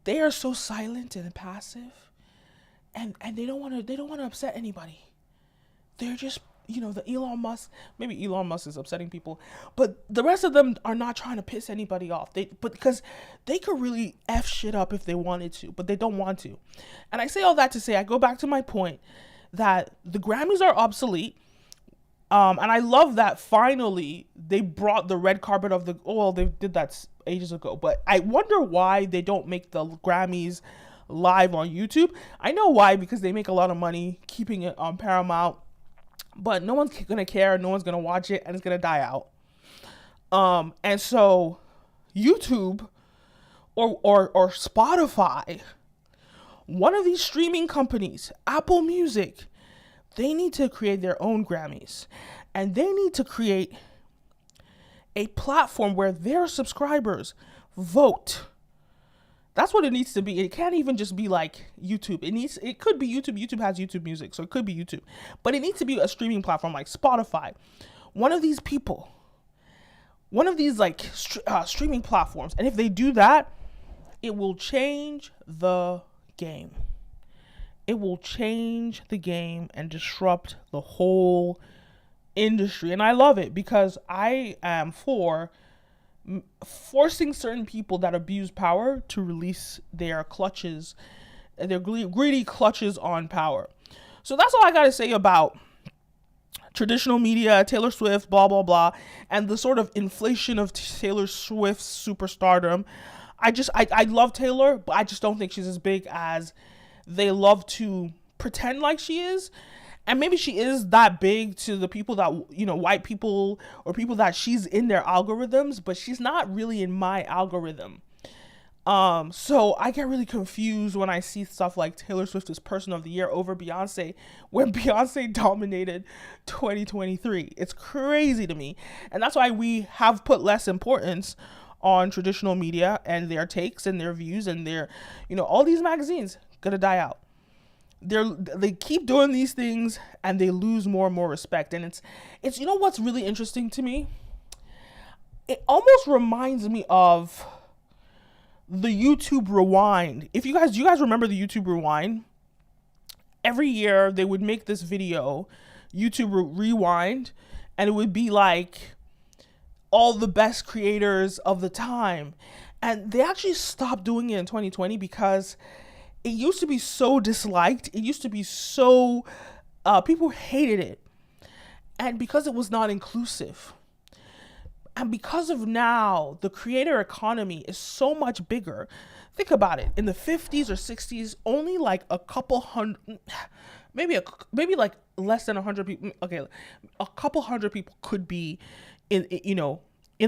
they are so silent and passive, and they don't want to upset anybody. They're just, the Elon Musk, maybe Elon Musk is upsetting people, but the rest of them are not trying to piss anybody off. Because they could really F shit up if they wanted to, but they don't want to. And I say all that to say, I go back to my point that the Grammys are obsolete. And I love that finally they brought the red carpet of they did that ages ago, but I wonder why they don't make the Grammys live on YouTube. I know why, because they make a lot of money keeping it on Paramount. But no one's gonna care, no one's gonna watch it, and it's gonna die out. And so YouTube or Spotify, one of these streaming companies, Apple Music, they need to create their own Grammys. And they need to create a platform where their subscribers vote. That's what it needs to be. It can't even just be like YouTube. It could be YouTube. YouTube has YouTube Music, so it could be YouTube. But it needs to be a streaming platform like Spotify. One of these people, one of these streaming platforms. And if they do that, it will change the game. It will change the game and disrupt the whole industry. And I love it because I am for forcing certain people that abuse power to release their clutches, their greedy clutches on power. So that's all I got to say about traditional media, Taylor Swift, blah, blah, blah, and the sort of inflation of Taylor Swift's superstardom. I love Taylor, but I just don't think she's as big as they love to pretend like she is. And maybe she is that big to the people that, you know, white people or people that she's in their algorithms, but she's not really in my algorithm. So I get really confused when I see stuff like Taylor Swift is Person of the Year over Beyonce when Beyonce dominated 2023. It's crazy to me. And that's why we have put less importance on traditional media and their takes and their views and their, you know, all these magazines gonna die out. They keep doing these things and they lose more and more respect. And it's you know what's really interesting to me? It almost reminds me of the YouTube Rewind. Do you guys remember the YouTube Rewind? Every year they would make this video, YouTube Rewind, and it would be like all the best creators of the time. And they actually stopped doing it in 2020 because it used to be so disliked. It used to be so, people hated it. And because it was not inclusive. And because of now, the creator economy is so much bigger. Think about it. In the 50s or 60s, only like a couple hundred, maybe like less than 100 people. Okay, a couple hundred people could be in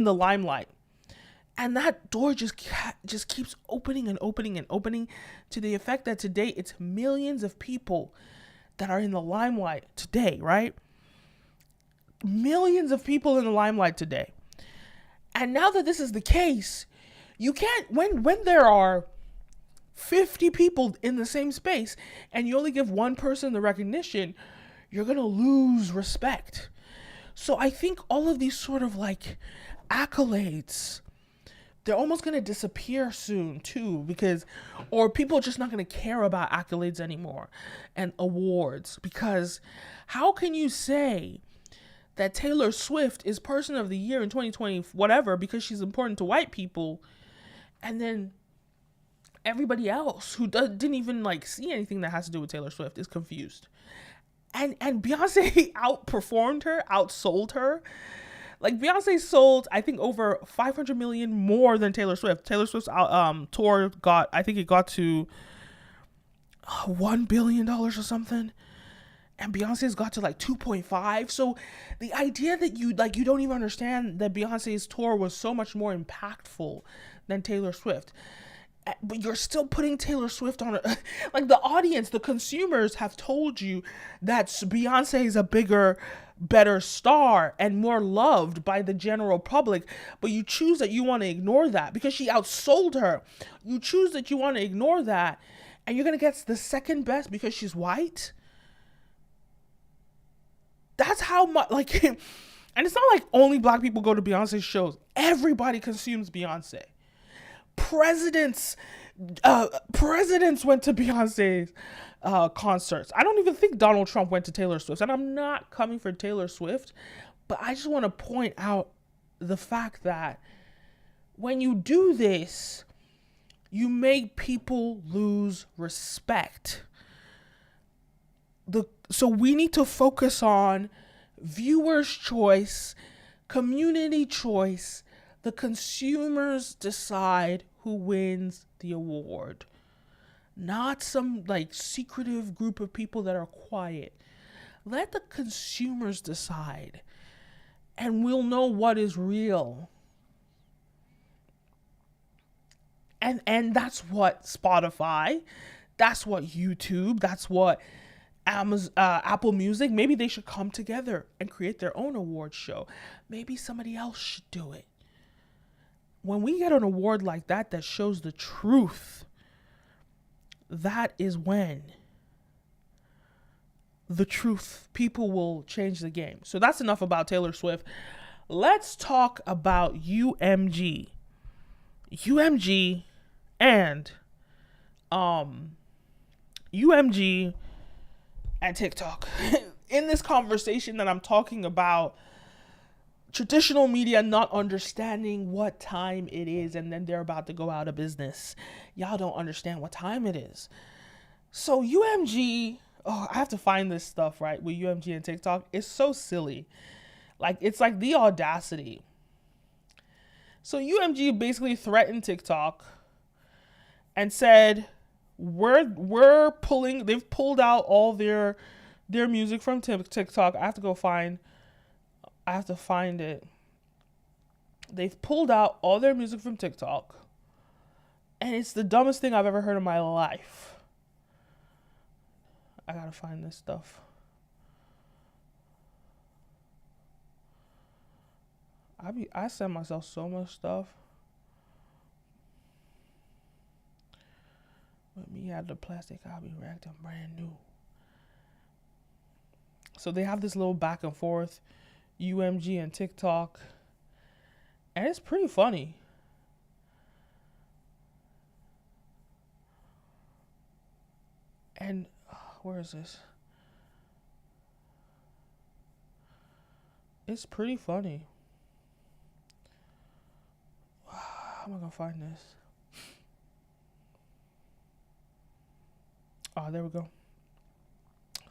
the limelight. And that door just keeps opening and opening and opening to the effect that today it's millions of people that are in the limelight today, right? Millions of people in the limelight today. And now that this is the case, you can't, when there are 50 people in the same space and you only give one person the recognition, you're going to lose respect. So I think all of these sort of like accolades, they're almost going to disappear soon too, or people are just not going to care about accolades anymore and awards, because how can you say that Taylor Swift is Person of the Year in 2020, whatever, because she's important to white people, and then everybody else who didn't even like see anything that has to do with Taylor Swift is confused. And Beyonce outperformed her, outsold her. Like Beyonce sold, I think, over 500 million more than Taylor Swift. Taylor Swift's tour got to $1 billion or something. And Beyonce's got to like 2.5. So the idea that you don't even understand that Beyonce's tour was so much more impactful than Taylor Swift. But you're still putting Taylor Swift on a, like the audience, the consumers have told you that Beyonce is a bigger, better star and more loved by the general public. But you choose that you want to ignore that because she outsold her. You choose that you want to ignore that, and you're going to get the second best because she's white. That's how much, like, and it's not like only black people go to Beyonce's shows. Everybody consumes Beyonce. Presidents went to Beyonce's concerts. I don't even think Donald Trump went to Taylor Swift. And I'm not coming for Taylor Swift, but I just want to point out the fact that when you do this, you make people lose respect. So we need to focus on viewers' choice, community choice. The consumers decide who wins the award, not some like secretive group of people that are quiet. Let the consumers decide, and we'll know what is real. And that's what Spotify, that's what YouTube, that's what Amazon, Apple Music, maybe they should come together and create their own award show. Maybe somebody else should do it. When we get an award like that that shows the truth, that is when the truth, people will change the game. So that's enough about Taylor Swift. Let's talk about UMG. UMG and UMG and TikTok. In this conversation that I'm talking about traditional media not understanding what time it is, and then they're about to go out of business. Y'all don't understand what time it is. So UMG, I have to find this stuff, right, with UMG and TikTok. It's so silly. Like, it's like the audacity. So UMG basically threatened TikTok and said, they've pulled out all their music from TikTok. I have to find it. They've pulled out all their music from TikTok. And it's the dumbest thing I've ever heard in my life. I gotta find this stuff. I send myself so much stuff. With me out of the plastic, I'll be wrapped up brand new. So they have this little back and forth, UMG and TikTok, and it's pretty funny. And where is this? It's pretty funny. How am I gonna find this? Oh, there we go.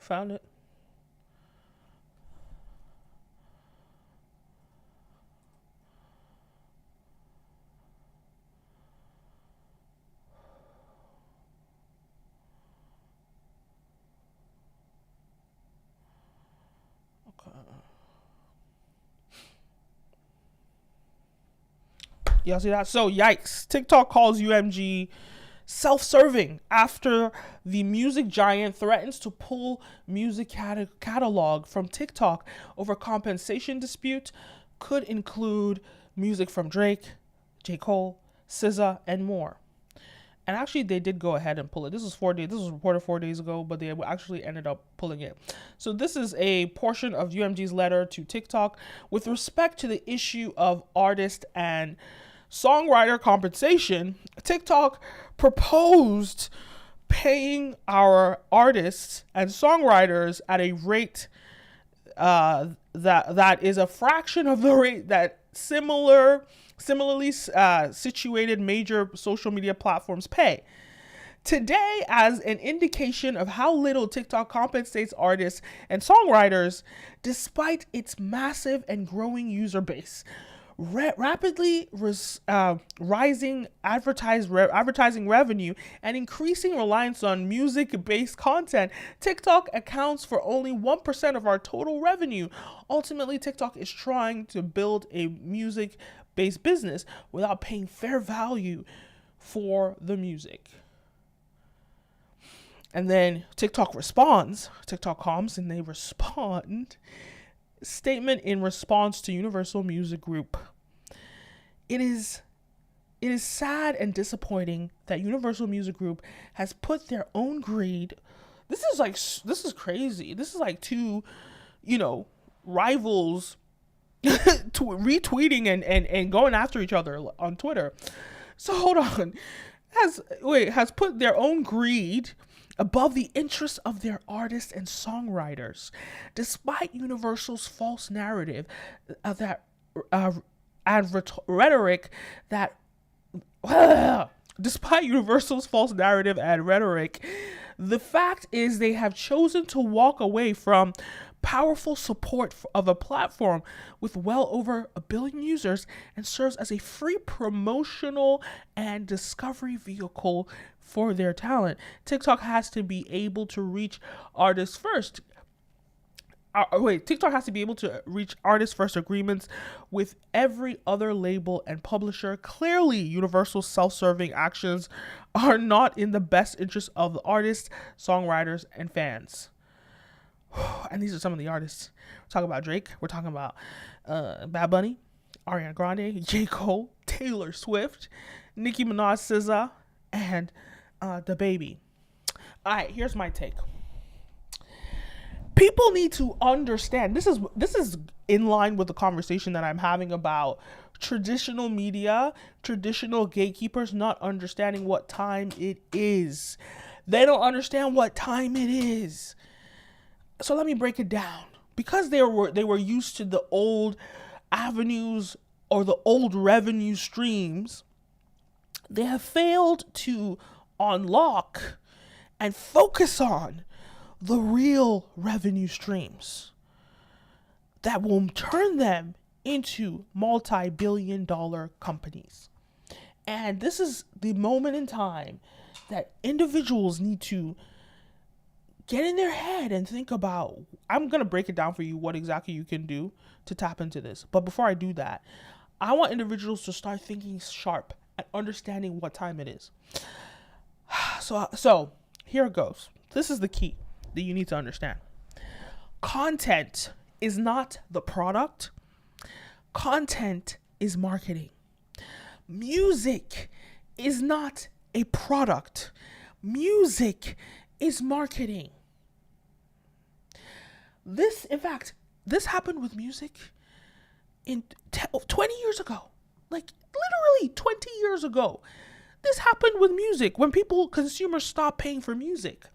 Found it. Y'all see that? So, yikes. TikTok calls UMG self-serving after the music giant threatens to pull music catalog from TikTok over compensation dispute. Could include music from Drake, J. Cole, SZA, and more. And actually, they did go ahead and pull it. This was reported 4 days ago, but they actually ended up pulling it. So this is a portion of UMG's letter to TikTok with respect to the issue of artist and songwriter compensation. TikTok proposed paying our artists and songwriters at a rate that is a fraction of the rate that similarly situated major social media platforms pay. Today, as an indication of how little TikTok compensates artists and songwriters, despite its massive and growing user base, rapidly rising advertising revenue, and increasing reliance on music-based content, TikTok accounts for only 1% of our total revenue. Ultimately, TikTok is trying to build a music-based business without paying fair value for the music. And then TikTok comes and they respond. Statement in response to Universal Music Group. It is sad and disappointing that Universal Music Group has put their own greed. This is crazy. This is like two, rivals retweeting and going after each other on Twitter. So hold on. Has put their own greed above the interests of their artists and songwriters, despite Universal's false narrative despite Universal's false narrative and rhetoric, the fact is they have chosen to walk away from powerful support of a platform with well over 1 billion users and serves as a free promotional and discovery vehicle for their talent. TikTok has to be able to reach artists first. TikTok has to be able to reach artist first agreements with every other label and publisher. Clearly, Universal's self-serving actions are not in the best interest of the artists, songwriters, and fans. And these are some of the artists. We're talking about Drake. We're talking about Bad Bunny, Ariana Grande, J. Cole, Taylor Swift, Nicki Minaj, SZA, and DaBaby. All right, here's my take. People need to understand. This is in line with the conversation that I'm having about traditional media, traditional gatekeepers not understanding what time it is. They don't understand what time it is. So let me break it down. Because they were used to the old avenues or the old revenue streams, they have failed to unlock and focus on the real revenue streams that will turn them into multi-billion-dollar companies. And this is the moment in time that individuals need to get in their head and think about. I'm going to break it down for you what exactly you can do to tap into this. But before I do that, I want individuals to start thinking sharp and understanding what time it is. So here it goes. This is the key that you need to understand. Content is not the product. Content is marketing. Music is not a product. Music is marketing. This happened with music in 20 years ago. Like literally 20 years ago. This happened with music when consumers stopped paying for music.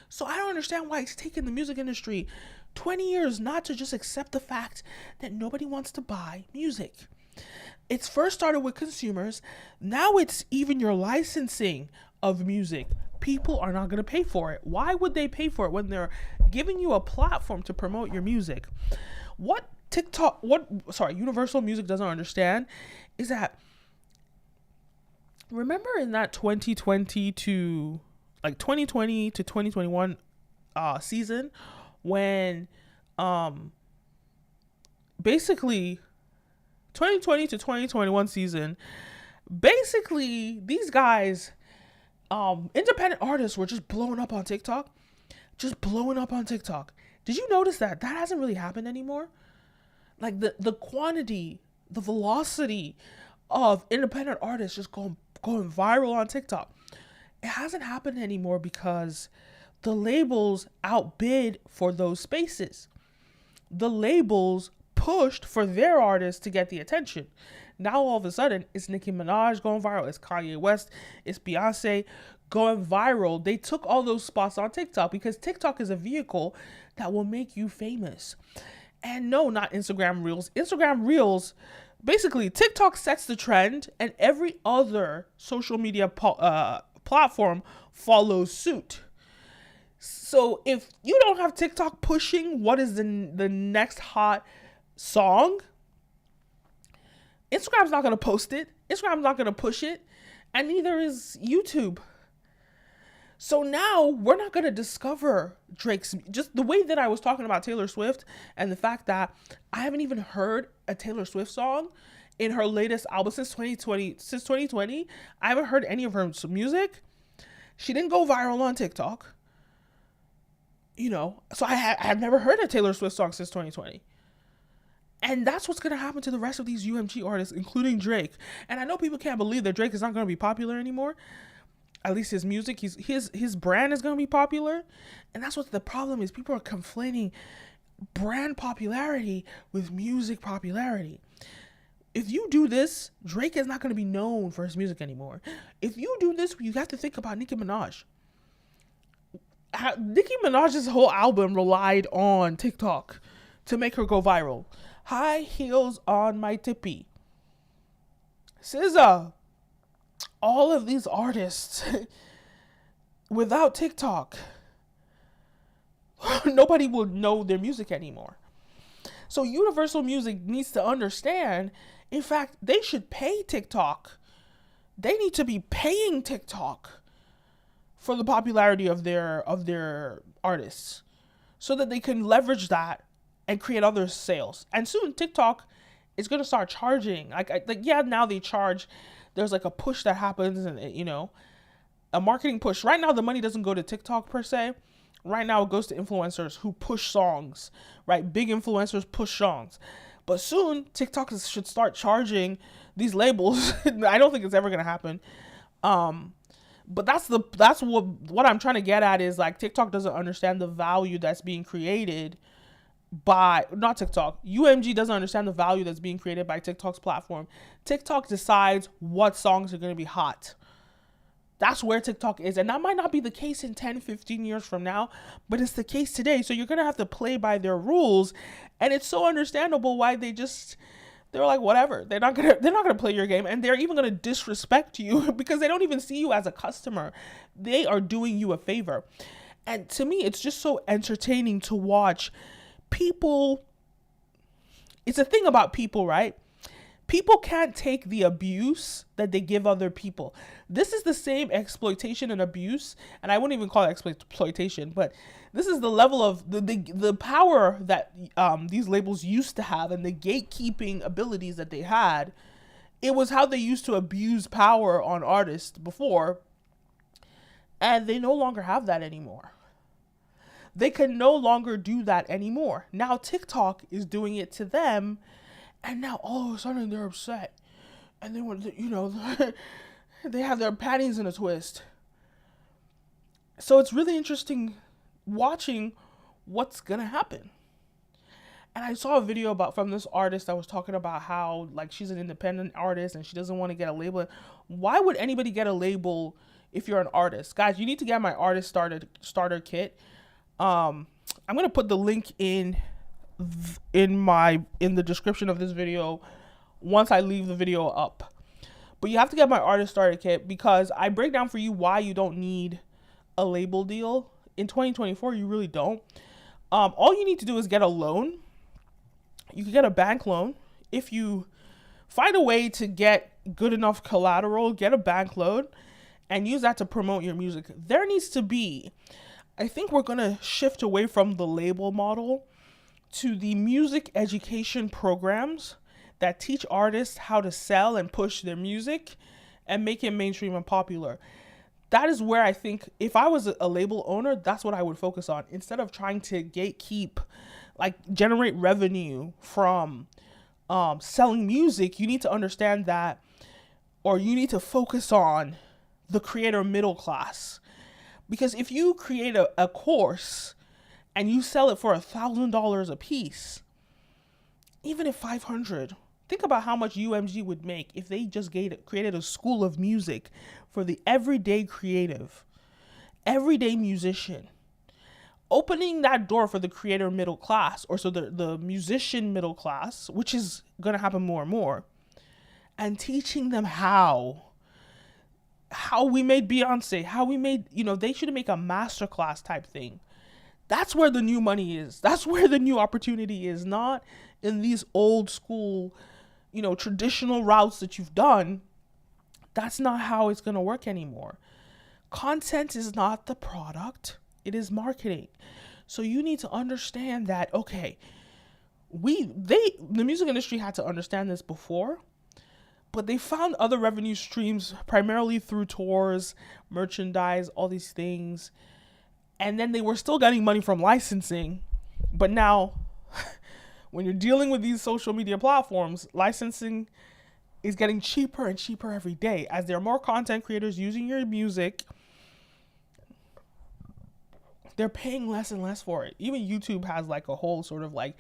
So I don't understand why it's taken the music industry 20 years not to just accept the fact that nobody wants to buy music. It's first started with consumers. Now it's even your licensing of music. People are not going to pay for it. Why would they pay for it when they're giving you a platform to promote your music? What Universal Music doesn't understand is that, remember in that 2020 to 2021 season when basically 2020 to 2021 season, basically these guys, independent artists were just blowing up on TikTok. Did you notice that hasn't really happened anymore? Like the quantity, the velocity of independent artists just going viral on TikTok. It hasn't happened anymore because the labels outbid for those spaces. The labels pushed for their artists to get the attention. Now all of a sudden, it's Nicki Minaj going viral, it's Kanye West, it's Beyonce going viral. They took all those spots on TikTok because TikTok is a vehicle that will make you famous. And no, not Instagram Reels. Instagram Reels, basically TikTok sets the trend and every other social media platform follows suit. So if you don't have TikTok pushing what is the next hot song, Instagram's not going to post it. Instagram's not going to push it. And neither is YouTube. So now we're not going to discover Drake's, just the way that I was talking about Taylor Swift and the fact that I haven't even heard a Taylor Swift song in her latest album since 2020. I haven't heard any of her music. She didn't go viral on TikTok. So I have never heard a Taylor Swift song since 2020. And that's what's going to happen to the rest of these UMG artists, including Drake. And I know people can't believe that Drake is not going to be popular anymore. At least his music, his brand is going to be popular. And that's what the problem is. People are conflating brand popularity with music popularity. If you do this, Drake is not going to be known for his music anymore. If you do this, you have to think about Nicki Minaj. Nicki Minaj's whole album relied on TikTok to make her go viral. High heels on my tippy. SZA. All of these artists, without TikTok, nobody will know their music anymore. So Universal Music needs to understand, in fact, they should pay TikTok. They need to be paying TikTok for the popularity of their artists so that they can leverage that and create other sales. And soon TikTok is going to start charging. Now they charge. There's like a push that happens and, a marketing push. Right now, the money doesn't go to TikTok per se. Right now, it goes to influencers who push songs, right? Big influencers push songs. But soon, TikTok should start charging these labels. I don't think it's ever going to happen. But that's what I'm trying to get at is like TikTok doesn't understand the value that's being created by, not TikTok, UMG doesn't understand the value that's being created by TikTok's platform. TikTok decides what songs are going to be hot. That's where TikTok is. And that might not be the case in 10, 15 years from now, but it's the case today. So you're going to have to play by their rules. And it's so understandable why they just They were like, whatever. They're not gonna play your game, and they're even gonna disrespect you because they don't even see you as a customer. They are doing you a favor. And to me, it's just so entertaining to watch people. It's a thing about people, right? People can't take the abuse that they give other people. This is the same exploitation and abuse, and I wouldn't even call it exploitation, but this is the level of the power that these labels used to have and the gatekeeping abilities that they had. It was how they used to abuse power on artists before, and they no longer have that anymore. They can no longer do that anymore. Now TikTok is doing it to them, and now all of a sudden they're upset. And they want to, you know, they have their panties in a twist. So it's really interesting watching what's gonna happen. And I saw a video from this artist that was talking about how, like, she's an independent artist and she doesn't want to get a label. Why would anybody get a label if you're an artist? Guys, you need to get my artist starter kit. I'm gonna put the link in the description of this video once I leave the video up. But you have to get my artist starter kit because I break down for you why you don't need a label deal. In 2024, you really don't. All you need to do is get a loan. You can get a bank loan. If you find a way to get good enough collateral, get a bank loan and use that to promote your music. There needs to be, I think we're going to shift away from the label model to the music education programs that teach artists how to sell and push their music and make it mainstream and popular. That is where I think if I was a label owner, that's what I would focus on. Instead of trying to gatekeep, like generate revenue from selling music, you need to understand that, or you need to focus on the creator middle class. Because if you create a course and you sell it for $1,000 a piece, even if 500, think about how much UMG would make if they just created a school of music for the everyday creative, everyday musician. Opening that door for the creator middle class, or so the musician middle class, which is going to happen more and more, and teaching them how we made Beyonce, how we made, they should make a masterclass type thing. That's where the new money is. That's where the new opportunity is, not in these old school, traditional routes that you've done. That's not how it's going to work anymore. Content is not the product. It is marketing. So you need to understand that, okay, the music industry had to understand this before, but they found other revenue streams primarily through tours, merchandise, all these things. And then they were still getting money from licensing. But now, when you're dealing with these social media platforms, licensing is getting cheaper and cheaper every day. As there are more content creators using your music, they're paying less and less for it. Even YouTube has like a whole sort of like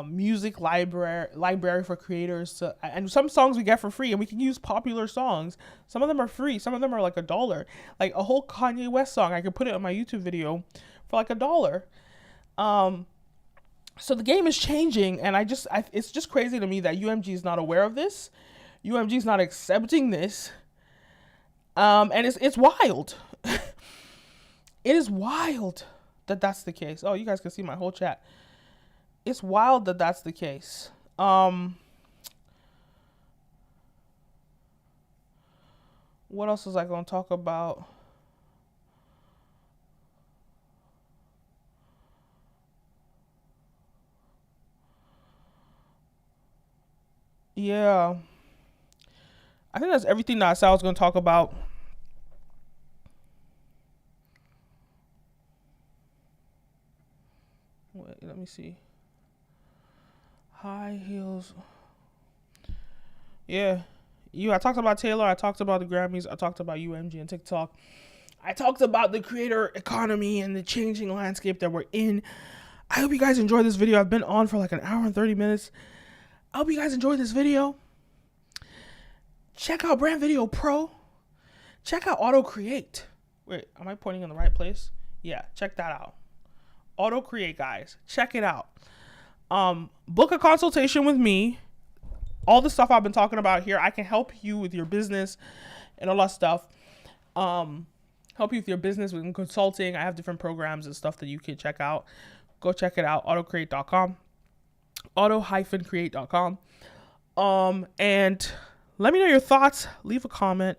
music library for creators. And some songs we get for free, and we can use popular songs. Some of them are free. Some of them are like $1. Like a whole Kanye West song, I could put it on my YouTube video for like $1. So the game is changing, and it's just crazy to me that UMG is not aware of this. UMG is not accepting this. And it's wild. It is wild that that's the case. Oh, you guys can see my whole chat. It's wild that that's the case. What else was I going to talk about? Yeah. I think that's everything that I said I was going to talk about. Wait, let me see. High heels. Yeah. I talked about Taylor. I talked about the Grammys. I talked about UMG and TikTok. I talked about the creator economy and the changing landscape that we're in. I hope you guys enjoyed this video. I've been on for like an hour and 30 minutes. I hope you guys enjoyed this video. Check out Brand Video Pro. Check out Auto Create. Wait, am I pointing in the right place? Yeah, check that out. Auto Create, guys. Check it out. Book a consultation with me. all the stuff I've been talking about here, I can help you with your business and all that stuff. Help you with your business with consulting. I have different programs and stuff that you can check out. Go check it out, autocreate.com, auto-create.com. And let me know your thoughts. Leave a comment.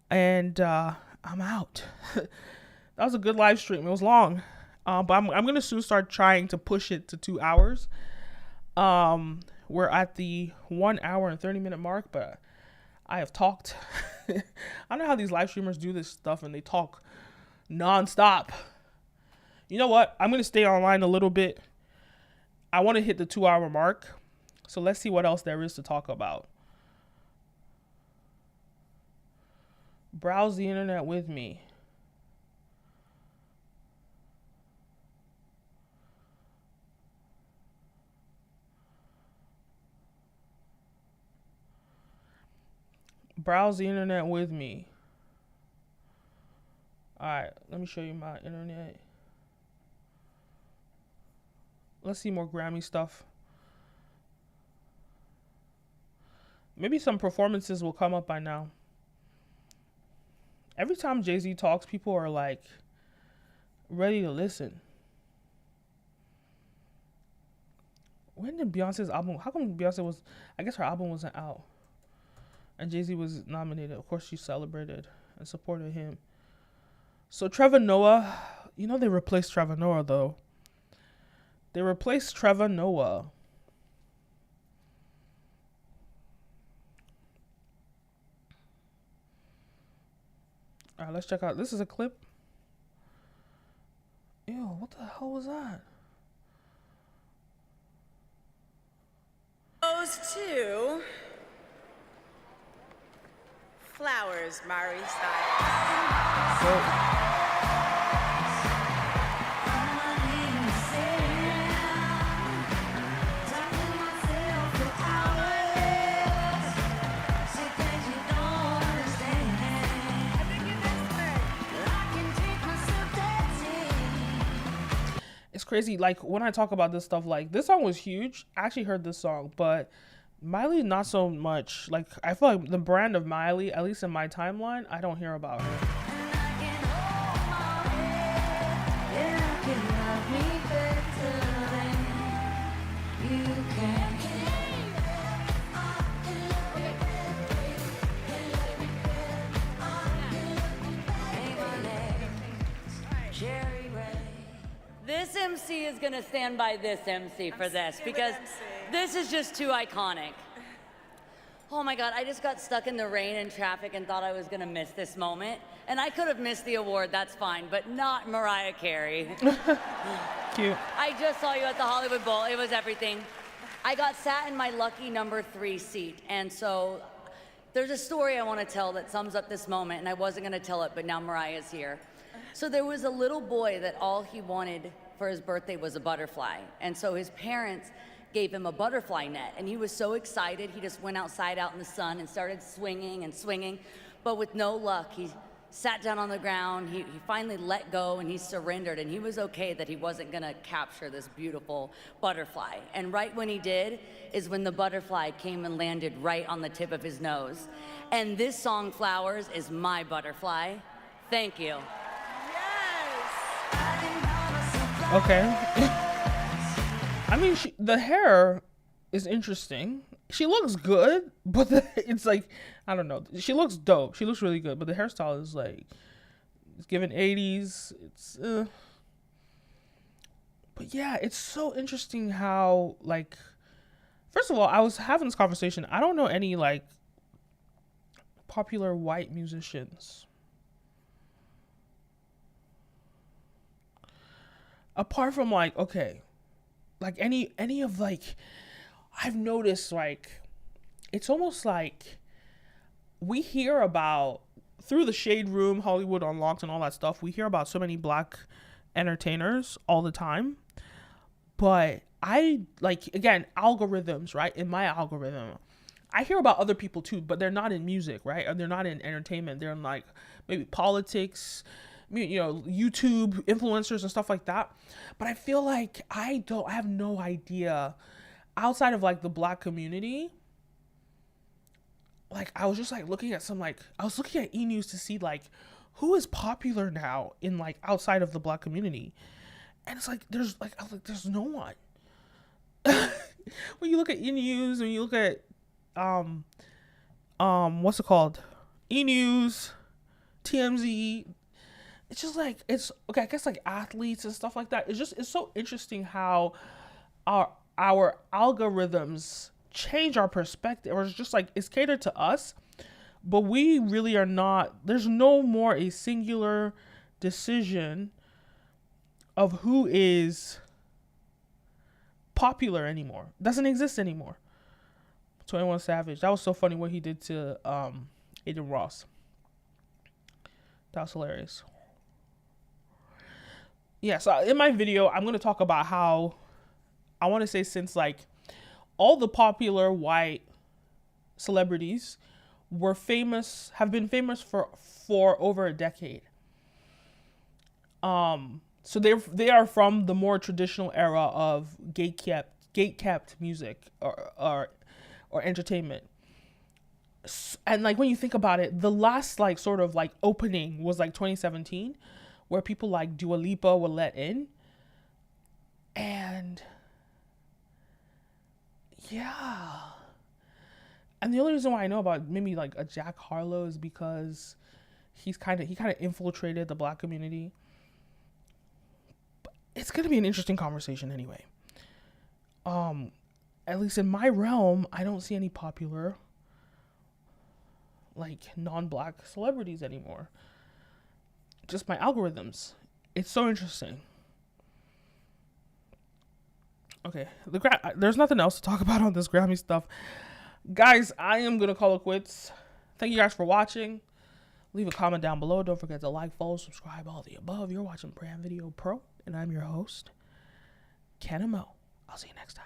And I'm out. That was a good live stream. It was long. But I'm going to soon start trying to push it to 2 hours. We're at the 1 hour and 30 minute mark, but I have talked. I don't know how these live streamers do this stuff and they talk nonstop. You know what? I'm going to stay online a little bit. I want to hit the 2 hour mark. So let's see what else there is to talk about. Browse the internet with me. Browse the internet with me. Alright, let me show you my internet. Let's see more Grammy stuff. Maybe some performances will come up by now. Every time Jay-Z talks, people are like ready to listen. When did Beyonce's album? How come Beyonce was? I guess her album wasn't out, and Jay-Z was nominated. Of course, she celebrated and supported him. So Trevor Noah, you know they replaced Trevor Noah though. They replaced Trevor Noah. All right, let's check out. This is a clip. Ew, what the hell was that? Goes to Flowers, Mari Styles. It's crazy. Like when I talk about this stuff, like this song was huge. I actually heard this song, but Miley not so much. Like I feel like the brand of Miley, at least in my timeline, I don't hear about her. This MC is going to stand by this MC for this because this is just too iconic. Oh my God, I just got stuck in the rain and traffic and thought I was going to miss this moment. And I could have missed the award, that's fine, but not Mariah Carey. Cute. I just saw you at the Hollywood Bowl. It was everything. I got sat in my lucky number 3 seat. And so there's a story I want to tell that sums up this moment. And I wasn't going to tell it, but now Mariah's here. So there was a little boy that all he wanted for his birthday was a butterfly. And so his parents gave him a butterfly net. And he was so excited, he just went outside out in the sun and started swinging and swinging. But with no luck, he sat down on the ground. He finally let go and he surrendered. And he was okay that he wasn't gonna capture this beautiful butterfly. And right when he did is when the butterfly came and landed right on the tip of his nose. And this song, Flowers, is my butterfly. Thank you. Okay. I mean, the hair is interesting. She looks good, but it's like, I don't know. She looks dope. She looks really good, but the hairstyle is like, it's given 80s. It's, but yeah, it's so interesting how, like, first of all, I was having this conversation. I don't know any, like, popular white musicians. Apart from like, okay, like any of like, I've noticed like, it's almost like we hear about through the Shade Room, Hollywood Unlocked and all that stuff. We hear about so many black entertainers all the time, but I like, again, algorithms, right? In my algorithm, I hear about other people too, but they're not in music, right? Or they're not in entertainment. They're in like maybe politics, you know, YouTube influencers and stuff like that. But I feel like I have no idea outside of like the black community like, I was just like looking at I was looking at E-News to see like who is popular now in like outside of the Black community. And it's like, I was like, there's no one. When you look at E-News, when you look at, what's it called? E-News, TMZ, it's just like, it's, okay, I guess like athletes and stuff like that. It's so interesting how our algorithms change our perspective, or it's just like, it's catered to us, but we really are not, there's no more a singular decision of who is popular anymore. Doesn't exist anymore. 21 Savage, that was so funny what he did to Aiden Ross. That was hilarious. Yeah, so in my video, I'm going to talk about how, I want to say, since like all the popular white celebrities have been famous for over a decade. So they are from the more traditional era of gate-kept music or entertainment. And like when you think about it, the last like sort of like opening was like 2017, where people like Dua Lipa were let in. And yeah. And the only reason why I know about maybe like a Jack Harlow is because he kind of infiltrated the Black community. But it's gonna be an interesting conversation anyway. At least in my realm, I don't see any popular like non-Black celebrities anymore. Just my algorithms. It's so interesting. Okay, there's nothing else to talk about on this Grammy stuff. Guys, I am going to call it quits. Thank you guys for watching. Leave a comment down below. Don't forget to like, follow, subscribe, all the above. You're watching Pram Video Pro, and I'm your host, Kenim. I'll see you next time.